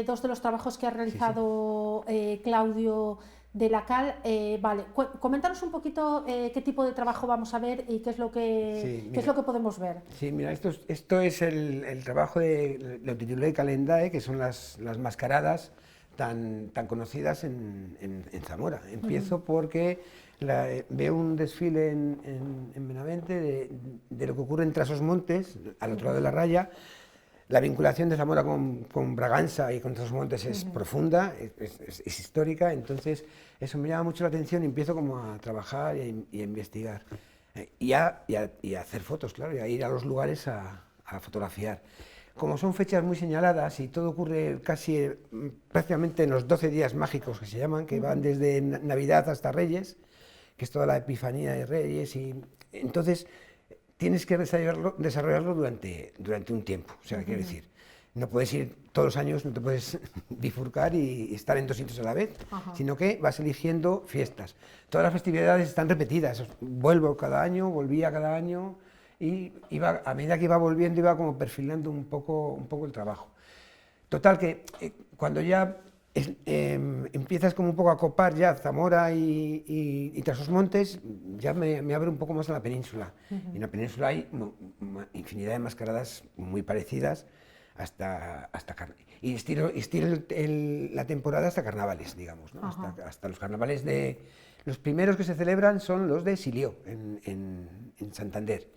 Dos de los trabajos que ha realizado Claudio de la Cal. Vale, coméntanos un poquito qué tipo de trabajo vamos a ver y qué es lo que podemos ver. Sí, mira, esto es el trabajo lo titulé Calendae, que son las mascaradas tan conocidas en Zamora. Empiezo porque veo un desfile en Benavente de lo que ocurre en Trasosmontes, al otro lado de la raya. La vinculación de Zamora con Braganza y con Trasosmontes es profunda, es histórica, entonces eso me llama mucho la atención y empiezo como a trabajar y a investigar. Y a hacer fotos, claro, y a ir a los lugares a fotografiar. Como son fechas muy señaladas y todo ocurre prácticamente en los 12 días mágicos que se llaman, que van desde Navidad hasta Reyes, que es toda la Epifanía de Reyes, y entonces tienes que desarrollarlo durante un tiempo. O sea, quiero decir, no puedes ir todos los años, no te puedes bifurcar y estar en dos sitios a la vez, sino que vas eligiendo fiestas. Todas las festividades están repetidas, volvía cada año, y a medida que iba volviendo iba como perfilando un poco el trabajo. Total que cuando ya empiezas como un poco a copar ya Zamora y Trasosmontes, ya me abre un poco más a la península. Y en la península hay infinidad de mascaradas muy parecidas y estiro la temporada hasta carnavales, digamos, ¿no? hasta los carnavales los primeros que se celebran son los de Silió, en Santander.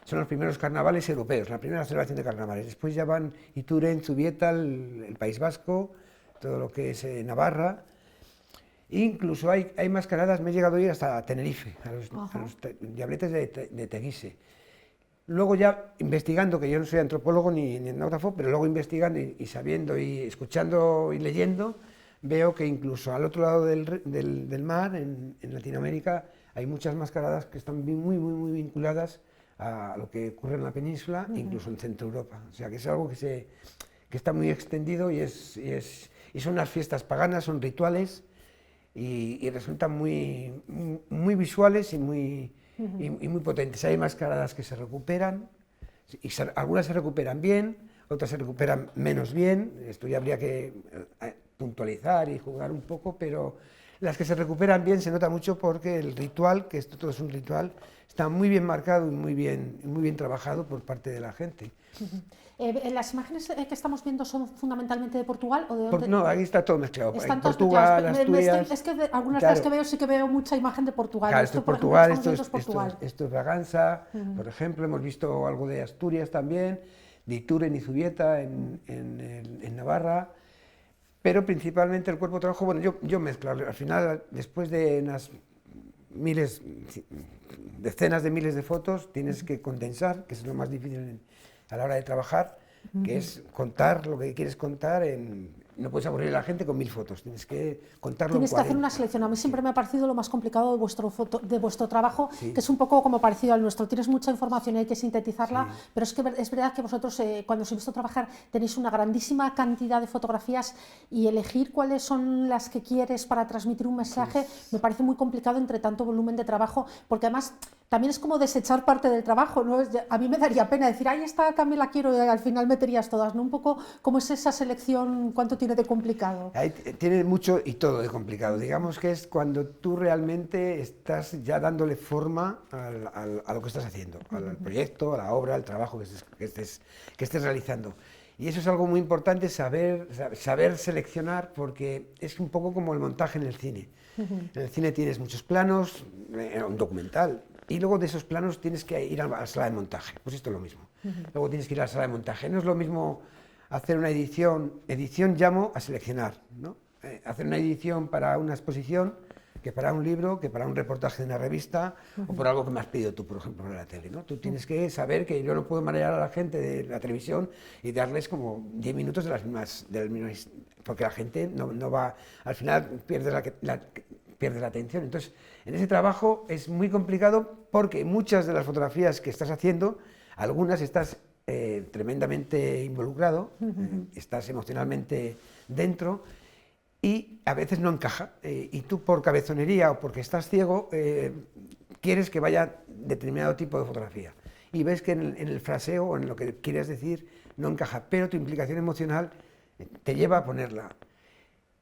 Son los primeros carnavales europeos, la primera celebración de carnavales. Después ya van Ituren, Zubieta, el País Vasco, todo lo que es Navarra. Incluso hay mascaradas, me he llegado a ir hasta Tenerife, a los diabletes de Teguise. Luego ya investigando, que yo no soy antropólogo ni etnógrafo, pero luego investigando y sabiendo y escuchando y leyendo, veo que incluso al otro lado del mar, en Latinoamérica, hay muchas mascaradas que están muy vinculadas a lo que ocurre en la península, incluso en Centro Europa. O sea que es algo que está muy extendido y son unas fiestas paganas, son rituales y resultan muy visuales y muy potentes. Hay mascaradas que se recuperan, y algunas se recuperan bien, otras se recuperan menos bien. Esto ya habría que puntualizar y jugar un poco, pero las que se recuperan bien se nota mucho porque el ritual, que esto todo es un ritual, está muy bien marcado y muy bien trabajado por parte de la gente. ¿Las imágenes que estamos viendo son fundamentalmente de Portugal o de dónde? No, ahí está todo mezclado. Están Portugal, Asturias... Es que algunas de las que veo sí que veo mucha imagen de Portugal. Claro, esto es Portugal, esto es Braganza, por ejemplo, hemos visto algo de Asturias también, de Ituren y Zubieta en Navarra, pero principalmente el cuerpo de trabajo, bueno, yo mezclo, al final, después de unas decenas de miles de fotos, tienes que condensar, que es lo más difícil a la hora de trabajar, que es contar lo que quieres contar no puedes aburrir a la gente con 1000 fotos, tienes que contarlo en 40. Tienes que hacer una selección. A mí siempre me ha parecido lo más complicado de vuestro trabajo, que es un poco como parecido al nuestro. Tienes mucha información y hay que sintetizarla, pero es que es verdad que vosotros, cuando os he visto trabajar, tenéis una grandísima cantidad de fotografías y elegir cuáles son las que quieres para transmitir un mensaje me parece muy complicado entre tanto volumen de trabajo, porque además también es como desechar parte del trabajo, ¿no? A mí me daría pena decir, ay, esta también la quiero, y al final meterías todas, ¿no? Un poco, ¿cómo es esa selección? ¿Cuánto tiene de complicado? Tiene mucho y todo de complicado. Digamos que es cuando tú realmente estás ya dándole forma a lo que estás haciendo, al proyecto, a la obra, al trabajo que estés realizando. Y eso es algo muy importante, saber seleccionar, porque es un poco como el montaje en el cine. En el cine tienes muchos planos, un documental, y luego de esos planos tienes que ir a la sala de montaje. Pues esto es lo mismo. Luego tienes que ir a la sala de montaje. No es lo mismo hacer una edición llamo a seleccionar, ¿no? Hacer una edición para una exposición que para un libro, que para un reportaje de una revista o por algo que me has pedido tú, por ejemplo, en la tele, ¿no? Tú tienes que saber que yo no puedo marear a la gente de la televisión y darles como 10 minutos de las mismas porque la gente no va, al final pierde la atención. Entonces, en ese trabajo es muy complicado porque muchas de las fotografías que estás haciendo, algunas estás tremendamente involucrado, estás emocionalmente dentro y a veces no encaja. Y tú por cabezonería o porque estás ciego quieres que vaya determinado tipo de fotografía. Y ves que en el fraseo o en lo que quieres decir no encaja, pero tu implicación emocional te lleva a ponerla.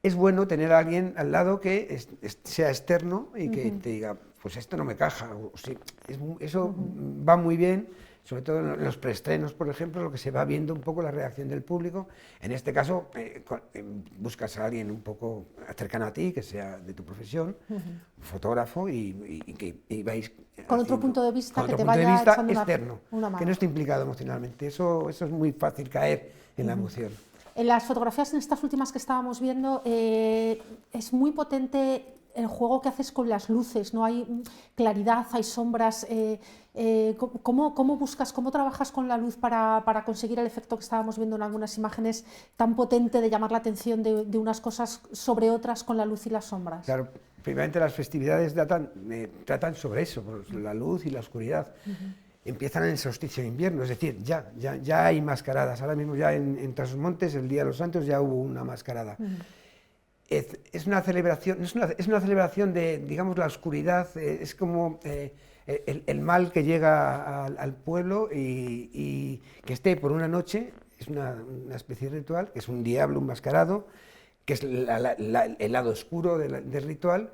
Es bueno tener a alguien al lado que sea externo y que te diga, pues esto no me caja. O, sí, eso va muy bien, sobre todo en los preestrenos, por ejemplo, lo que se va viendo un poco la reacción del público. En este caso, buscas a alguien un poco cercano a ti, que sea de tu profesión, un fotógrafo, y vais con otro punto de vista con que otro te punto vaya de vista echando externo, una mano. que no esté implicado emocionalmente. Eso es muy fácil caer en la emoción. En las fotografías, en estas últimas que estábamos viendo, es muy potente el juego que haces con las luces, ¿no? Hay claridad, hay sombras. ¿Cómo buscas, cómo trabajas con la luz para conseguir el efecto que estábamos viendo en algunas imágenes tan potente de llamar la atención de unas cosas sobre otras con la luz y las sombras? Claro, primeramente las festividades tratan sobre eso, pues, la luz y la oscuridad. Empiezan en el solsticio de invierno, es decir, ya hay mascaradas. Ahora mismo ya en Trasmontes, el Día de los Santos, ya hubo una mascarada. Es una celebración, es una celebración de, digamos, la oscuridad, es como el mal que llega al pueblo y que esté por una noche, es una especie de ritual, que es un diablo, un mascarado, que es el lado oscuro del ritual,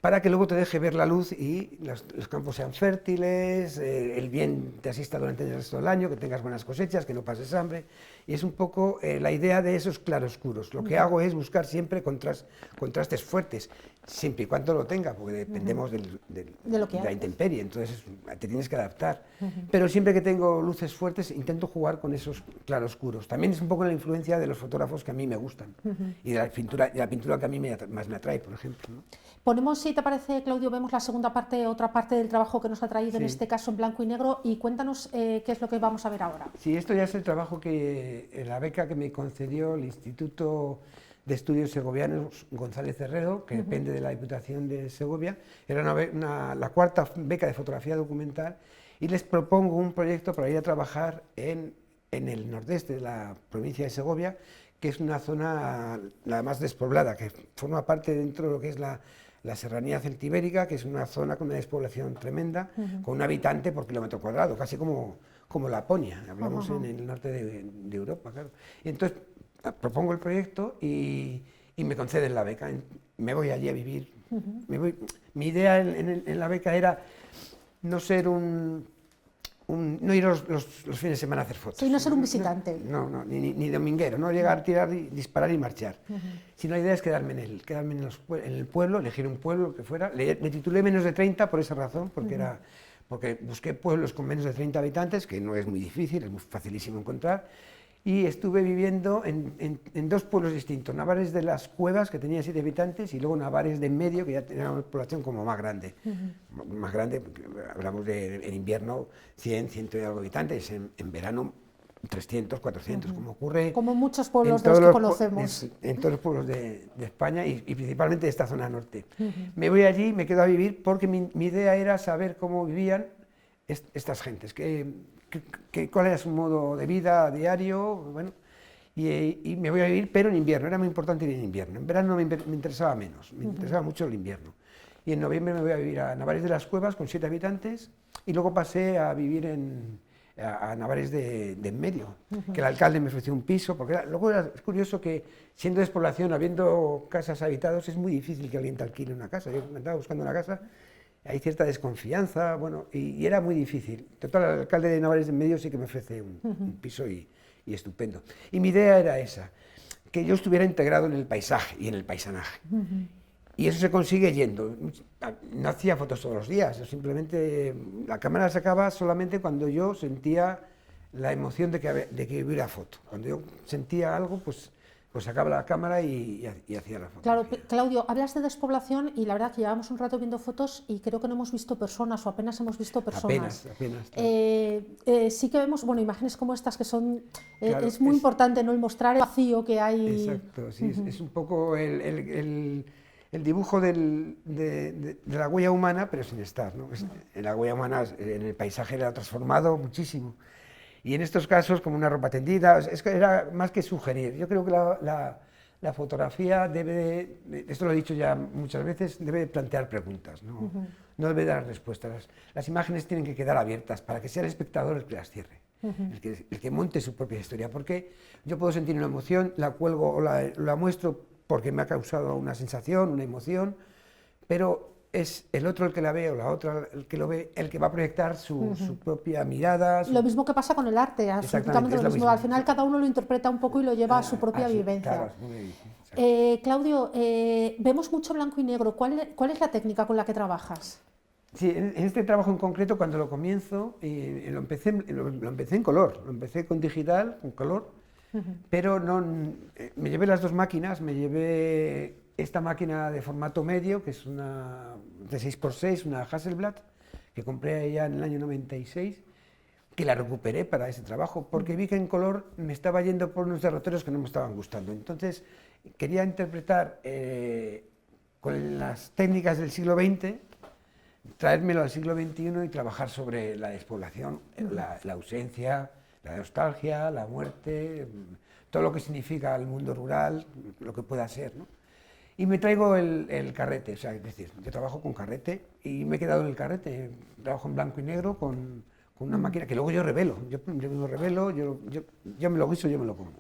para que luego te deje ver la luz y los campos sean fértiles, el bien te asista durante el resto del año, que tengas buenas cosechas, que no pases hambre, Y es un poco la idea de esos claroscuros. Lo que hago es buscar siempre contrastes fuertes, siempre y cuando lo tenga, porque dependemos de la intemperie, entonces te tienes que adaptar. Pero siempre que tengo luces fuertes intento jugar con esos claroscuros. También es un poco la influencia de los fotógrafos que a mí me gustan y de la pintura que a mí más me atrae, por ejemplo, ¿no? Ponemos, si te parece, Claudio, vemos la segunda parte, otra parte del trabajo que nos ha traído, en este caso en blanco y negro, y cuéntanos qué es lo que vamos a ver ahora. Sí, esto ya es el trabajo la beca que me concedió el Instituto de Estudios Segovianos González Herrero, que depende de la Diputación de Segovia. Era la cuarta beca de fotografía documental, y les propongo un proyecto para ir a trabajar en el nordeste de la provincia de Segovia, que es una zona la más despoblada, que forma parte dentro de lo que es la serranía celtibérica, que es una zona con una despoblación tremenda, con un habitante por kilómetro cuadrado, casi como Laponia, hablamos en el norte de Europa, claro. Y entonces propongo el proyecto y me conceden la beca. Me voy allí a vivir. Mi idea en la beca era no ser no ir los fines de semana a hacer fotos. Sí, no ser un visitante. No, ni dominguero, no llegar, tirar, disparar y marchar. Sino la idea es quedarme en el pueblo, elegir un pueblo, lo que fuera. Me titulé menos de 30 por esa razón, porque busqué pueblos con menos de 30 habitantes, que no es muy difícil, es muy facilísimo encontrar, y estuve viviendo en dos pueblos distintos, Navares de las Cuevas, que tenía 7 habitantes, y luego Navares de en medio, que ya tenía una población como más grande. Más grande, hablamos en invierno 100 y algo habitantes, en verano 300, 400, como ocurre... Como muchos pueblos de los que conocemos. En todos los pueblos de España y principalmente de esta zona norte. Me voy allí, me quedo a vivir, porque mi idea era saber cómo vivían estas gentes, cuál era su modo de vida diario, bueno, y me voy a vivir, pero en invierno, era muy importante ir en invierno. En verano me interesaba menos, me interesaba mucho el invierno. Y en noviembre me voy a vivir a Navares de las Cuevas con 7 habitantes, y luego pasé a vivir a Navares de en medio, que el alcalde me ofreció un piso, porque luego es curioso que, siendo despoblación, habiendo casas habitadas, es muy difícil que alguien te alquile una casa. Yo me andaba buscando una casa, hay cierta desconfianza, bueno, y era muy difícil. Total, el alcalde de Navares de en medio sí que me ofrece un piso y estupendo. Y mi idea era esa, que yo estuviera integrado en el paisaje y en el paisanaje. Y eso se consigue yendo. No hacía fotos todos los días, yo simplemente la cámara la sacaba solamente cuando yo sentía la emoción de que hubiera foto. Cuando yo sentía algo, pues sacaba la cámara y hacía la foto. Claro, Claudio, hablas de despoblación y la verdad que llevamos un rato viendo fotos y creo que no hemos visto personas o apenas hemos visto personas. Apenas. Sí que vemos, bueno, imágenes como estas que son... Claro, es muy importante, ¿no?, el mostrar el vacío que hay. Exacto, sí, es un poco el dibujo de la huella humana, pero sin estar, ¿no? En la huella humana, en el paisaje era transformado muchísimo. Y en estos casos, como una ropa tendida, era más que sugerir. Yo creo que la fotografía debe, esto lo he dicho ya muchas veces, debe plantear preguntas, no debe dar respuestas. Las imágenes tienen que quedar abiertas para que sea el espectador el que las cierre, el que monte su propia historia. Porque yo puedo sentir una emoción, la cuelgo o la muestro porque me ha causado una sensación, una emoción, pero es el otro el que la ve o la otra el que lo ve, el que va a proyectar su propia mirada. Lo mismo que pasa con el arte, absolutamente lo mismo. Al final cada uno lo interpreta un poco y lo lleva a su propia vivencia. Claro, muy Claudio, vemos mucho blanco y negro. ¿Cuál es la técnica con la que trabajas? Sí, en este trabajo en concreto, cuando lo comienzo, lo empecé en color, lo empecé con digital, con color, pero me llevé las dos máquinas, me llevé esta máquina de formato medio, que es una de 6x6, una Hasselblad, que compré ya en el año 96, que la recuperé para ese trabajo, porque vi que en color me estaba yendo por unos derroteros que no me estaban gustando. Entonces quería interpretar con las técnicas del siglo XX, traérmelo al siglo XXI y trabajar sobre la despoblación, la ausencia, la nostalgia, la muerte, todo lo que significa el mundo rural, lo que pueda ser, ¿no? Y me traigo el carrete, o sea, es decir, yo trabajo con carrete y me he quedado en el carrete, trabajo en blanco y negro con con una máquina que luego yo revelo. Yo me revelo, yo me lo guiso, yo me lo como.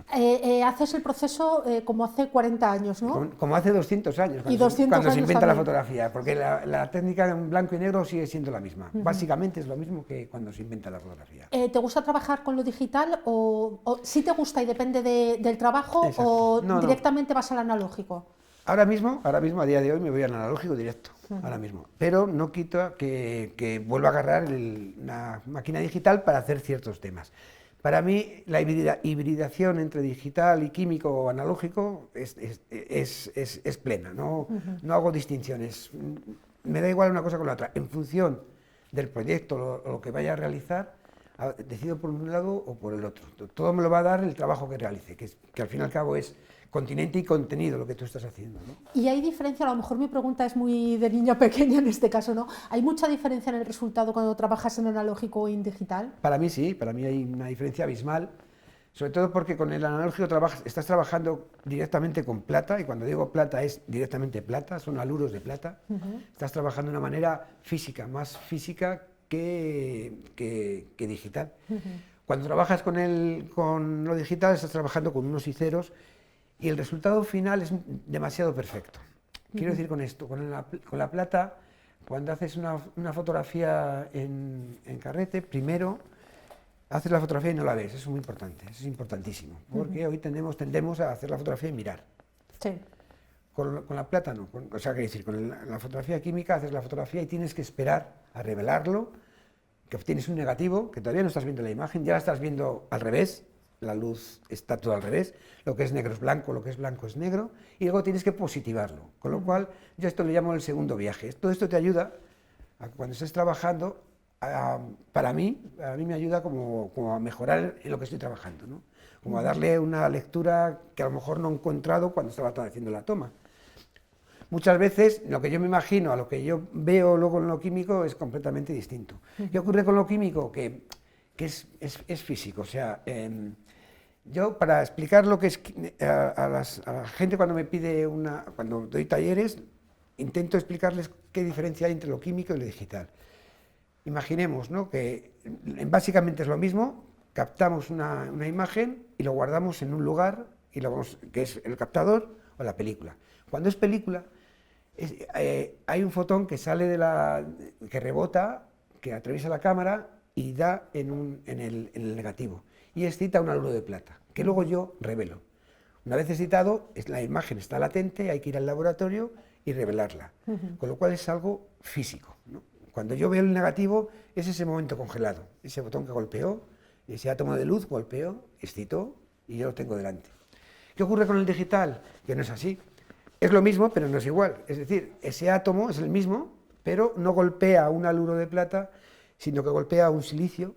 Haces el proceso como hace 40 años, ¿no? Como hace 200 años, cuando se inventa la fotografía, porque la técnica en blanco y negro sigue siendo la misma. Básicamente es lo mismo que cuando se inventa la fotografía. ¿Te gusta trabajar con lo digital o sí te gusta y depende del trabajo? Exacto. ¿O directamente vas al analógico? Ahora mismo, a día de hoy, me voy al analógico directo, ahora mismo. Pero no quito que vuelva a agarrar la máquina digital para hacer ciertos temas. Para mí, la hibridación entre digital y químico o analógico es plena, no hago distinciones. Me da igual una cosa con la otra. En función del proyecto o lo que vaya a realizar, decido por un lado o por el otro. Todo me lo va a dar el trabajo que realice, que al fin y al cabo es continente y contenido lo que tú estás haciendo, ¿no? Y hay diferencia, a lo mejor mi pregunta es muy de niña pequeña en este caso, ¿no? ¿Hay mucha diferencia en el resultado cuando trabajas en analógico o en digital? Para mí sí, para mí hay una diferencia abismal, sobre todo porque con el analógico estás trabajando directamente con plata, y cuando digo plata es directamente plata, son aluros de plata. Estás trabajando de una manera física, más física que digital. Cuando trabajas con lo digital estás trabajando con unos y ceros, y el resultado final es demasiado perfecto. Quiero decir con esto, con la plata, cuando haces una fotografía en carrete, primero haces la fotografía y no la ves, eso es muy importante, eso es importantísimo, porque hoy tendemos a hacer la fotografía y mirar. Sí. Con la plata no, o sea, quiero decir, con la fotografía química haces la fotografía y tienes que esperar a revelarlo, que obtienes un negativo, que todavía no estás viendo la imagen, ya la estás viendo al revés, la luz está todo al revés, lo que es negro es blanco, lo que es blanco es negro, y luego tienes que positivarlo, con lo cual yo esto le llamo el segundo viaje. Todo esto te ayuda a que cuando estés trabajando, para mí me ayuda como a mejorar en lo que estoy trabajando, ¿no? Como a darle una lectura que a lo mejor no he encontrado cuando estaba haciendo la toma. Muchas veces lo que yo me imagino a lo que yo veo luego en lo químico es completamente distinto. ¿Qué ocurre con lo químico? Que es físico, o sea, yo para explicar lo que es a la gente cuando me pide cuando doy talleres, intento explicarles qué diferencia hay entre lo químico y lo digital. Imaginemos, ¿no?, que básicamente es lo mismo, captamos una imagen y lo guardamos en un lugar, que es el captador o la película. Cuando es película, hay un fotón que sale que rebota, que atraviesa la cámara y da en el negativo, y excita un haluro de plata, que luego yo revelo. Una vez excitado, la imagen está latente, hay que ir al laboratorio y revelarla, con lo cual es algo físico, ¿no? Cuando yo veo el negativo, es ese momento congelado, ese botón que golpeó, ese átomo de luz golpeó, excitó, y yo lo tengo delante. ¿Qué ocurre con el digital? Que no es así. Es lo mismo, pero no es igual. Es decir, ese átomo es el mismo, pero no golpea un haluro de plata, sino que golpea un silicio,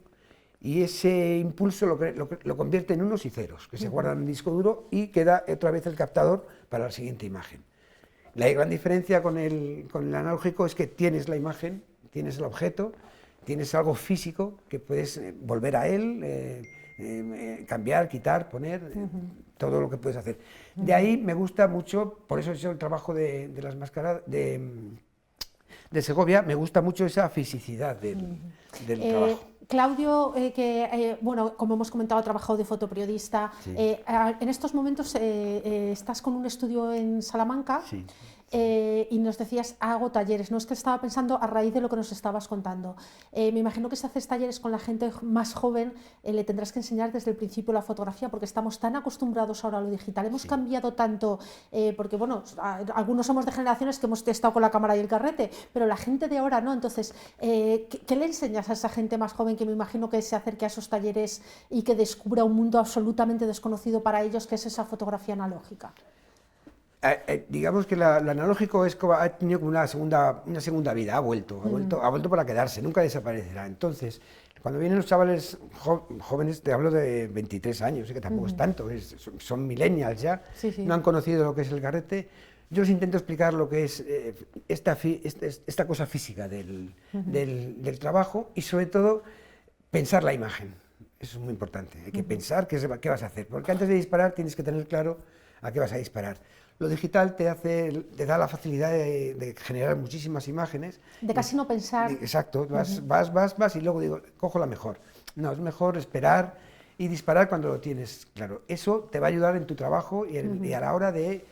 y ese impulso lo convierte en unos y ceros, que se guardan en un disco duro y queda otra vez el captador para la siguiente imagen. La gran diferencia con el analógico es que tienes la imagen, tienes el objeto, tienes algo físico que puedes volver a él, cambiar, quitar, poner, todo lo que puedes hacer. De ahí me gusta mucho, por eso he hecho el trabajo de las máscaras de Segovia, me gusta mucho esa fisicidad del trabajo. Claudio, bueno, como hemos comentado, ha trabajado de fotoperiodista. Sí. En estos momentos estás con un estudio en Salamanca. Sí. Y nos decías, hago talleres, ¿no? Es que estaba pensando a raíz de lo que nos estabas contando. Me imagino que si haces talleres con la gente más joven, le tendrás que enseñar desde el principio la fotografía, porque estamos tan acostumbrados ahora a lo digital. Hemos cambiado tanto, porque bueno, algunos somos de generaciones que hemos estado con la cámara y el carrete, pero la gente de ahora no. Entonces, ¿qué le enseñas a esa gente más joven que me imagino que se acerque a esos talleres y que descubra un mundo absolutamente desconocido para ellos, que es esa fotografía analógica? Digamos que lo analógico ha tenido como una segunda vida, ha vuelto para quedarse, nunca desaparecerá. Entonces, cuando vienen los chavales jóvenes, te hablo de 23 años, que tampoco es tanto, son millennials ya, no han conocido lo que es el carrete. Yo les intento explicar lo que es esta cosa física del trabajo, y sobre todo pensar la imagen. Eso es muy importante, hay que pensar qué vas a hacer, porque antes de disparar tienes que tener claro a qué vas a disparar. Lo digital te da la facilidad de generar muchísimas imágenes. De casi no pensar. Exacto, vas y luego digo, cojo la mejor. No, es mejor esperar y disparar cuando lo tienes claro. Eso te va a ayudar en tu trabajo y a la hora de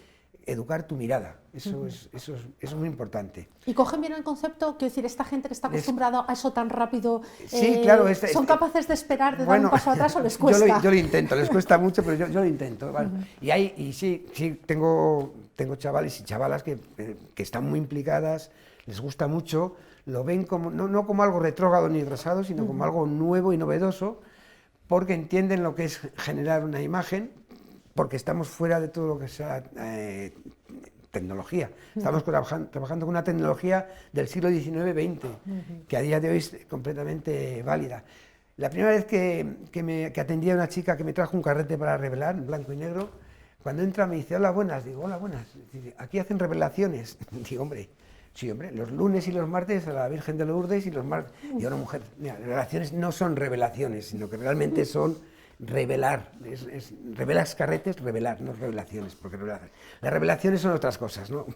educar tu mirada. Eso es muy importante. ¿Y cogen bien el concepto? Quiero decir, esta gente que está acostumbrada a eso tan rápido, sí, claro, ¿son capaces de esperar, de dar un paso atrás o les cuesta? Yo lo intento, les cuesta mucho, pero yo lo intento. ¿Vale? Y sí, tengo chavales y chavalas que están muy implicadas, les gusta mucho, lo ven como, no como algo retrógrado ni retrasado, sino como algo nuevo y novedoso, porque entienden lo que es generar una imagen, porque estamos fuera de todo lo que sea tecnología. Estamos trabajando con una tecnología del siglo XIX-XX, que a día de hoy es completamente válida. La primera vez que atendí a una chica que me trajo un carrete para revelar, en blanco y negro, cuando entra me dice, hola, buenas. Digo, hola, buenas. Dice, aquí hacen revelaciones. Digo, hombre, sí, hombre, los lunes y los martes a la Virgen de Lourdes y los martes... Y una mujer, mira, revelaciones no son revelaciones, sino que realmente son revelar, revelas carretes, revelar, no revelaciones, porque las revelaciones son otras cosas, ¿no?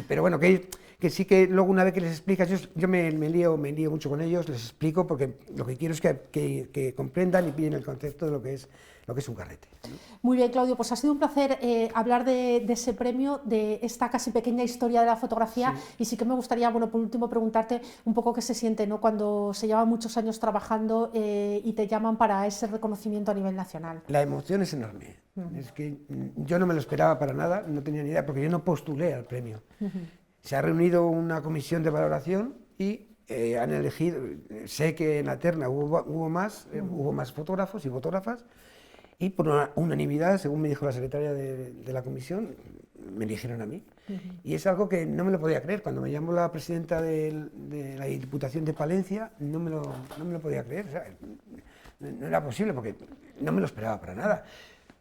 Pero bueno, que sí que luego una vez que les explicas, yo me lío mucho con ellos, les explico, porque lo que quiero es que comprendan y pillen el concepto de lo que es un carrete, ¿no? Muy bien, Claudio, pues ha sido un placer hablar de ese premio, de esta casi pequeña historia de la fotografía, y sí que me gustaría, bueno, por último preguntarte un poco qué se siente, ¿no?, cuando se lleva muchos años trabajando y te llaman para ese reconocimiento a nivel nacional. La emoción es enorme. Es que yo no me lo esperaba para nada, no tenía ni idea, porque yo no postulé al premio. Se ha reunido una comisión de valoración y han elegido, sé que en la terna hubo más fotógrafos y fotógrafas, y por unanimidad, según me dijo la secretaria de la comisión, me eligieron a mí. Y es algo que no me lo podía creer. Cuando me llamó la presidenta de la Diputación de Palencia, no me lo podía creer. O sea, no era posible, porque no me lo esperaba para nada.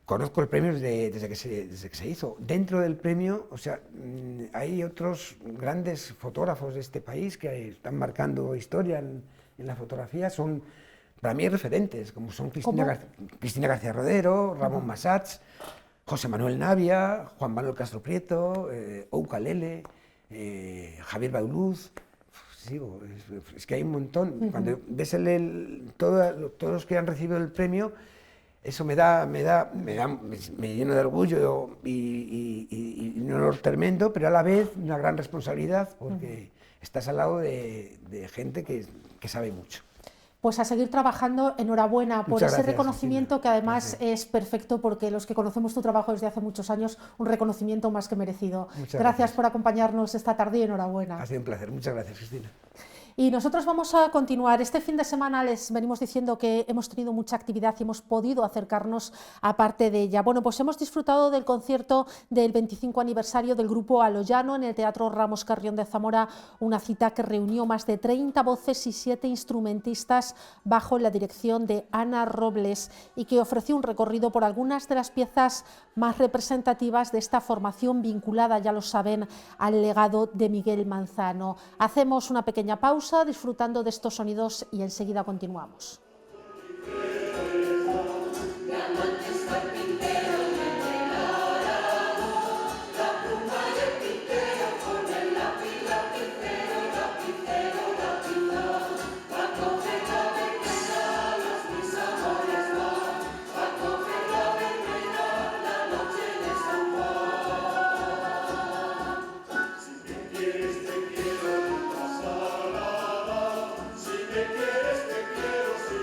Conozco el premio desde que se hizo. Dentro del premio, o sea, hay otros grandes fotógrafos de este país que están marcando historia en la fotografía. Son, para mí, referentes, como son Cristina García Rodero, Ramón Massats, José Manuel Navia, Juan Manuel Castro Prieto, Ouka Lele, Javier Bauluz. Sigo, es que hay un montón. Cuando ves todos los que han recibido el premio, eso me llena de orgullo y un honor tremendo, pero a la vez una gran responsabilidad, porque estás al lado de gente que sabe mucho. Pues a seguir trabajando, enhorabuena por ese reconocimiento, que además es perfecto, porque los que conocemos tu trabajo desde hace muchos años, un reconocimiento más que merecido. Gracias por acompañarnos esta tarde y enhorabuena. Ha sido un placer, muchas gracias, Cristina. Y nosotros vamos a continuar. Este fin de semana les venimos diciendo que hemos tenido mucha actividad y hemos podido acercarnos a parte de ella. Bueno, pues hemos disfrutado del concierto del 25 aniversario del grupo A lo Llano en el Teatro Ramos Carrión de Zamora, una cita que reunió más de 30 voces y 7 instrumentistas bajo la dirección de Ana Robles, y que ofreció un recorrido por algunas de las piezas más representativas de esta formación vinculada, ya lo saben, al legado de Miguel Manzano. Hacemos una pequeña pausa disfrutando de estos sonidos y enseguida continuamos. Si me quieres, te quiero, si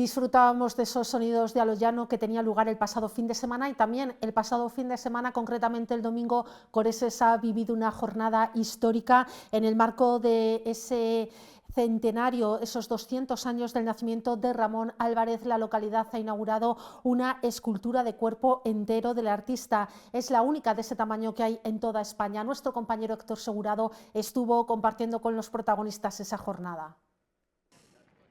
Disfrutábamos de esos sonidos de Aloyano que tenía lugar el pasado fin de semana, y también el pasado fin de semana, concretamente el domingo, Coreses ha vivido una jornada histórica en el marco de ese centenario, esos 200 años del nacimiento de Ramón Álvarez. La localidad ha inaugurado una escultura de cuerpo entero del artista. Es la única de ese tamaño que hay en toda España. Nuestro compañero Héctor Segurado estuvo compartiendo con los protagonistas esa jornada.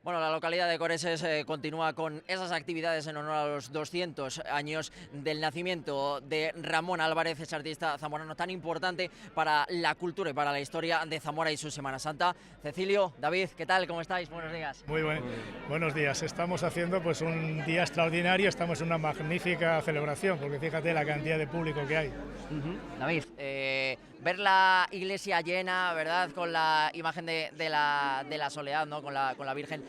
Bueno, la localidad de Coreses continúa con esas actividades en honor a los 200 años del nacimiento de Ramón Álvarez, ese artista zamorano tan importante para la cultura y para la historia de Zamora y su Semana Santa. Cecilio, David, ¿qué tal? ¿Cómo estáis? Buenos días. Muy buenos días. Estamos haciendo pues un día extraordinario, estamos en una magnífica celebración, porque fíjate la cantidad de público que hay. David, ver la iglesia llena, ¿verdad?, con la imagen de la Soledad, ¿no?, con la Virgen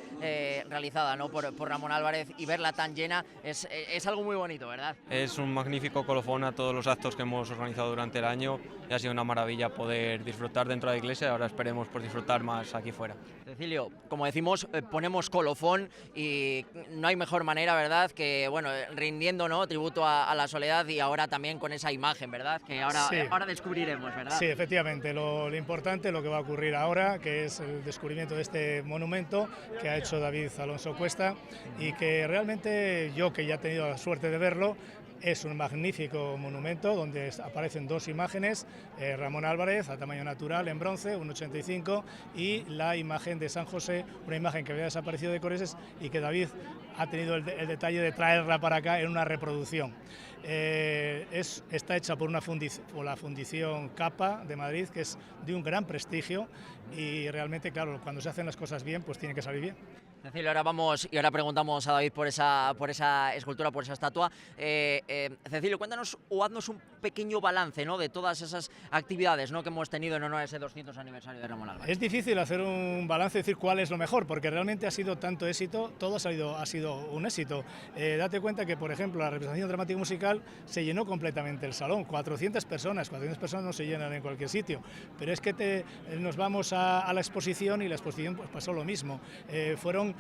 realizada, ¿no?, por Ramón Álvarez, y verla tan llena es algo muy bonito, ¿verdad? Es un magnífico colofón a todos los actos que hemos organizado durante el año, y ha sido una maravilla poder disfrutar dentro de la iglesia, y ahora esperemos pues disfrutar más aquí fuera. Cecilio, como decimos, ponemos colofón, y no hay mejor manera, ¿verdad?, que bueno, rindiendo, ¿no?, tributo a la Soledad, y ahora también con esa imagen, ¿verdad?, que ahora descubriremos, ¿verdad? Sí, efectivamente, lo importante, lo que va a ocurrir ahora, que es el descubrimiento de este monumento que ha hecho David Alonso Cuesta, y que realmente yo, que ya he tenido la suerte de verlo, es un magnífico monumento donde aparecen dos imágenes, Ramón Álvarez a tamaño natural en bronce, 1,85, y la imagen de San José, una imagen que había desaparecido de Coreses y que David ha tenido el detalle de traerla para acá en una reproducción. Está hecha por la Fundición Capa de Madrid, que es de un gran prestigio, y realmente, claro, cuando se hacen las cosas bien, pues tienen que salir bien. Cecilio, ahora preguntamos a David por esa escultura, por esa estatua. Cecilio, cuéntanos o haznos un pequeño balance, ¿no?, de todas esas actividades, ¿no?, que hemos tenido en honor a ese 200 aniversario de Ramón Álvarez. Es difícil hacer un balance y decir cuál es lo mejor, porque realmente ha sido tanto éxito, todo ha sido un éxito. Date cuenta que, por ejemplo, la representación dramática musical se llenó completamente el salón, 400 personas no se llenan en cualquier sitio, pero es que nos vamos a la exposición, y la exposición pues pasó lo mismo. Fueron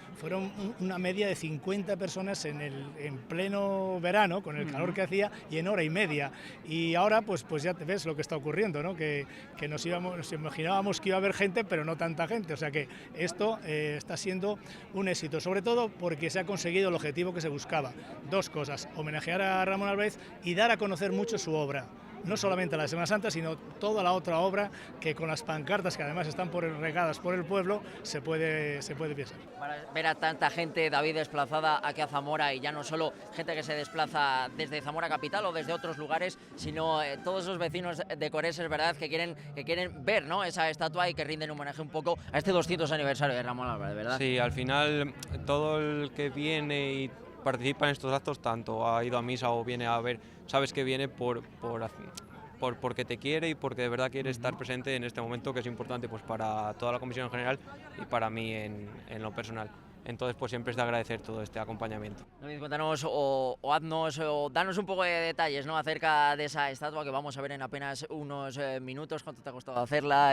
una media de 50 personas en pleno verano, con el calor que hacía, y en hora y media. Y ahora pues ya te ves lo que está ocurriendo, ¿no?, que nos imaginábamos que iba a haber gente, pero no tanta gente. O sea que esto está siendo un éxito, sobre todo porque se ha conseguido el objetivo que se buscaba. Dos cosas: homenajear a Ramón Álvarez y dar a conocer mucho su obra. No solamente la de Semana Santa, sino toda la otra obra, que con las pancartas, que además están regadas por el pueblo, se puede pensar. Para ver a tanta gente, David, desplazada aquí a Zamora, y ya no solo gente que se desplaza desde Zamora capital o desde otros lugares, sino todos esos vecinos de Coreses, ¿verdad?, que quieren ver, ¿no?, esa estatua, y que rinden un homenaje un poco a este 200 aniversario de Ramón Álvarez, ¿verdad? Sí, al final todo el que viene y participa en estos actos, tanto ha ido a misa o viene a ver, sabes que viene porque te quiere y porque de verdad quiere estar presente en este momento, que es importante pues para toda la comisión en general y para mí en lo personal. Entonces pues siempre es de agradecer todo este acompañamiento. David, cuéntanos o haznos o danos un poco de detalles, ¿no?, acerca de esa estatua que vamos a ver en apenas unos minutos. ¿Cuánto te ha costado hacerla?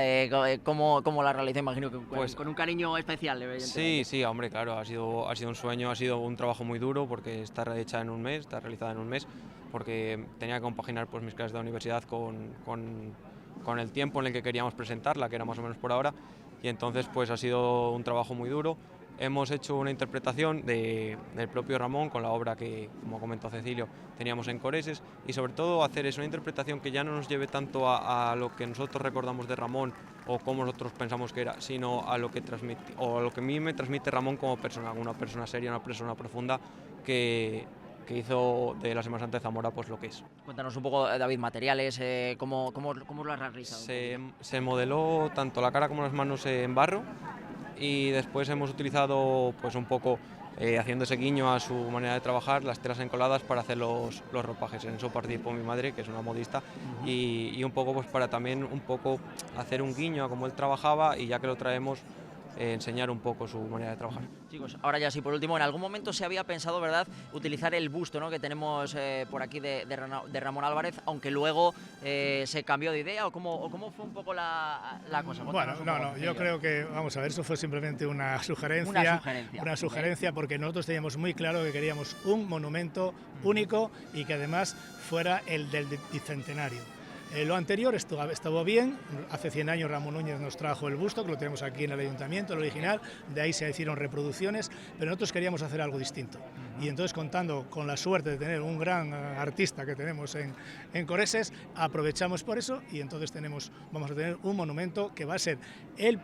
¿Cómo la realicé? Imagino que pues, con un cariño especial, evidentemente. Sí, hombre, claro, ha sido un sueño, ha sido un trabajo muy duro, porque está hecha en un mes, está realizada en un mes, porque tenía que compaginar pues mis clases de la universidad con el tiempo en el que queríamos presentarla, que era más o menos por ahora, y entonces pues ha sido un trabajo muy duro. Hemos hecho una interpretación del propio Ramón con la obra que, como comentó Cecilio, teníamos en Coreses, y sobre todo hacer una interpretación que ya no nos lleve tanto a lo que nosotros recordamos de Ramón o cómo nosotros pensamos que era, sino a lo que transmite, o a lo que a mí me transmite Ramón como persona, una persona seria, una persona profunda que hizo de la Semana Santa de Zamora pues lo que es. Cuéntanos un poco, David, materiales, ¿cómo lo has realizado? Se modeló tanto la cara como las manos en barro, y después hemos utilizado pues un poco, haciendo ese guiño a su manera de trabajar, las telas encoladas para hacer los ropajes. En eso participó mi madre, que es una modista, y un poco pues para también un poco hacer un guiño a cómo él trabajaba, y ya que lo traemos enseñar un poco su manera de trabajar. Chicos, ahora ya sí, por último, en algún momento se había pensado, ¿verdad?, utilizar el busto, ¿no?, que tenemos por aquí de Ramón Álvarez, aunque luego se cambió de idea, o cómo fue un poco la cosa. Bueno, no, yo creo que, vamos a ver, eso fue simplemente una sugerencia, porque nosotros teníamos muy claro que queríamos un monumento único y que además fuera el del bicentenario. Lo anterior estuvo bien, hace 100 años Ramón Núñez nos trajo el busto, que lo tenemos aquí en el ayuntamiento, el original, de ahí se hicieron reproducciones, pero nosotros queríamos hacer algo distinto. Y entonces, contando con la suerte de tener un gran artista que tenemos en Coreses, aprovechamos por eso y entonces vamos a tener un monumento que va a ser el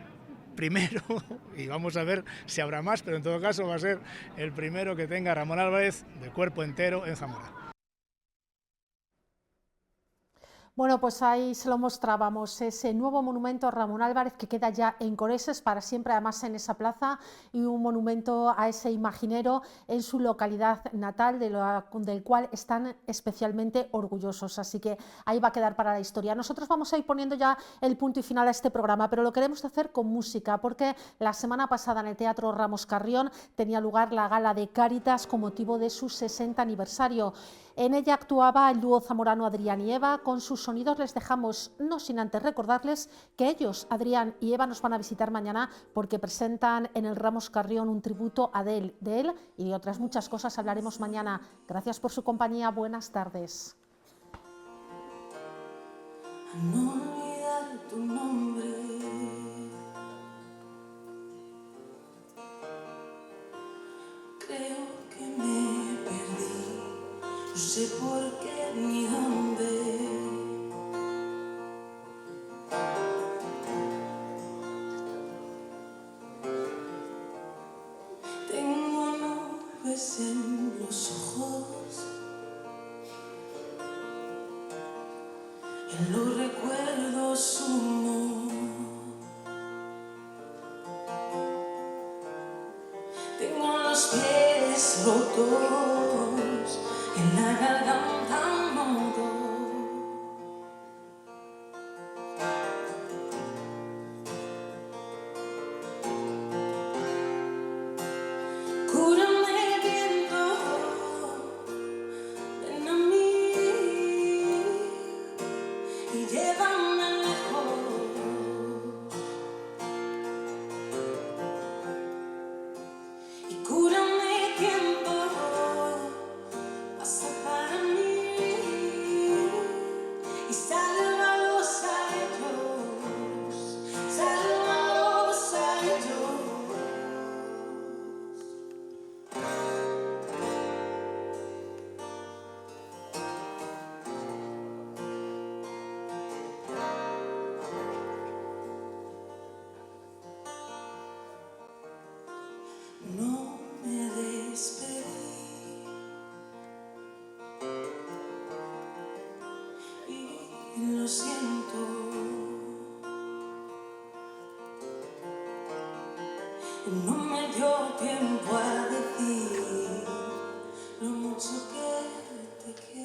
primero, y vamos a ver si habrá más, pero en todo caso va a ser el primero que tenga Ramón Álvarez de cuerpo entero en Zamora. Bueno, pues ahí se lo mostrábamos, ese nuevo monumento a Ramón Álvarez que queda ya en Coreses para siempre, además en esa plaza, y un monumento a ese imaginero en su localidad natal, del cual están especialmente orgullosos. Así que ahí va a quedar para la historia. Nosotros vamos a ir poniendo ya el punto y final a este programa, pero lo queremos hacer con música, porque la semana pasada en el Teatro Ramos Carrión tenía lugar la gala de Cáritas con motivo de su 60 aniversario. En ella actuaba el dúo zamorano Adrián y Eva. Con sus sonidos les dejamos, no sin antes recordarles que ellos, Adrián y Eva, nos van a visitar mañana porque presentan en el Ramos Carrión un tributo a de él y de otras muchas cosas hablaremos mañana. Gracias por su compañía, buenas tardes. No olvidar tu nombre, creo que me perdí, no sé por qué ni dónde. Tengo nubes en los ojos, en los recuerdos humo. Tengo los pies rotos, en la garganta un nudo. Cúrame viento, ven a mí y llévame lejos. Y cúrame tiempo, pasa para mí y sálvalos a ellos, sálvalos a ellos. No me despedí y lo siento. No me dio tiempo a decir lo mucho que te quiero.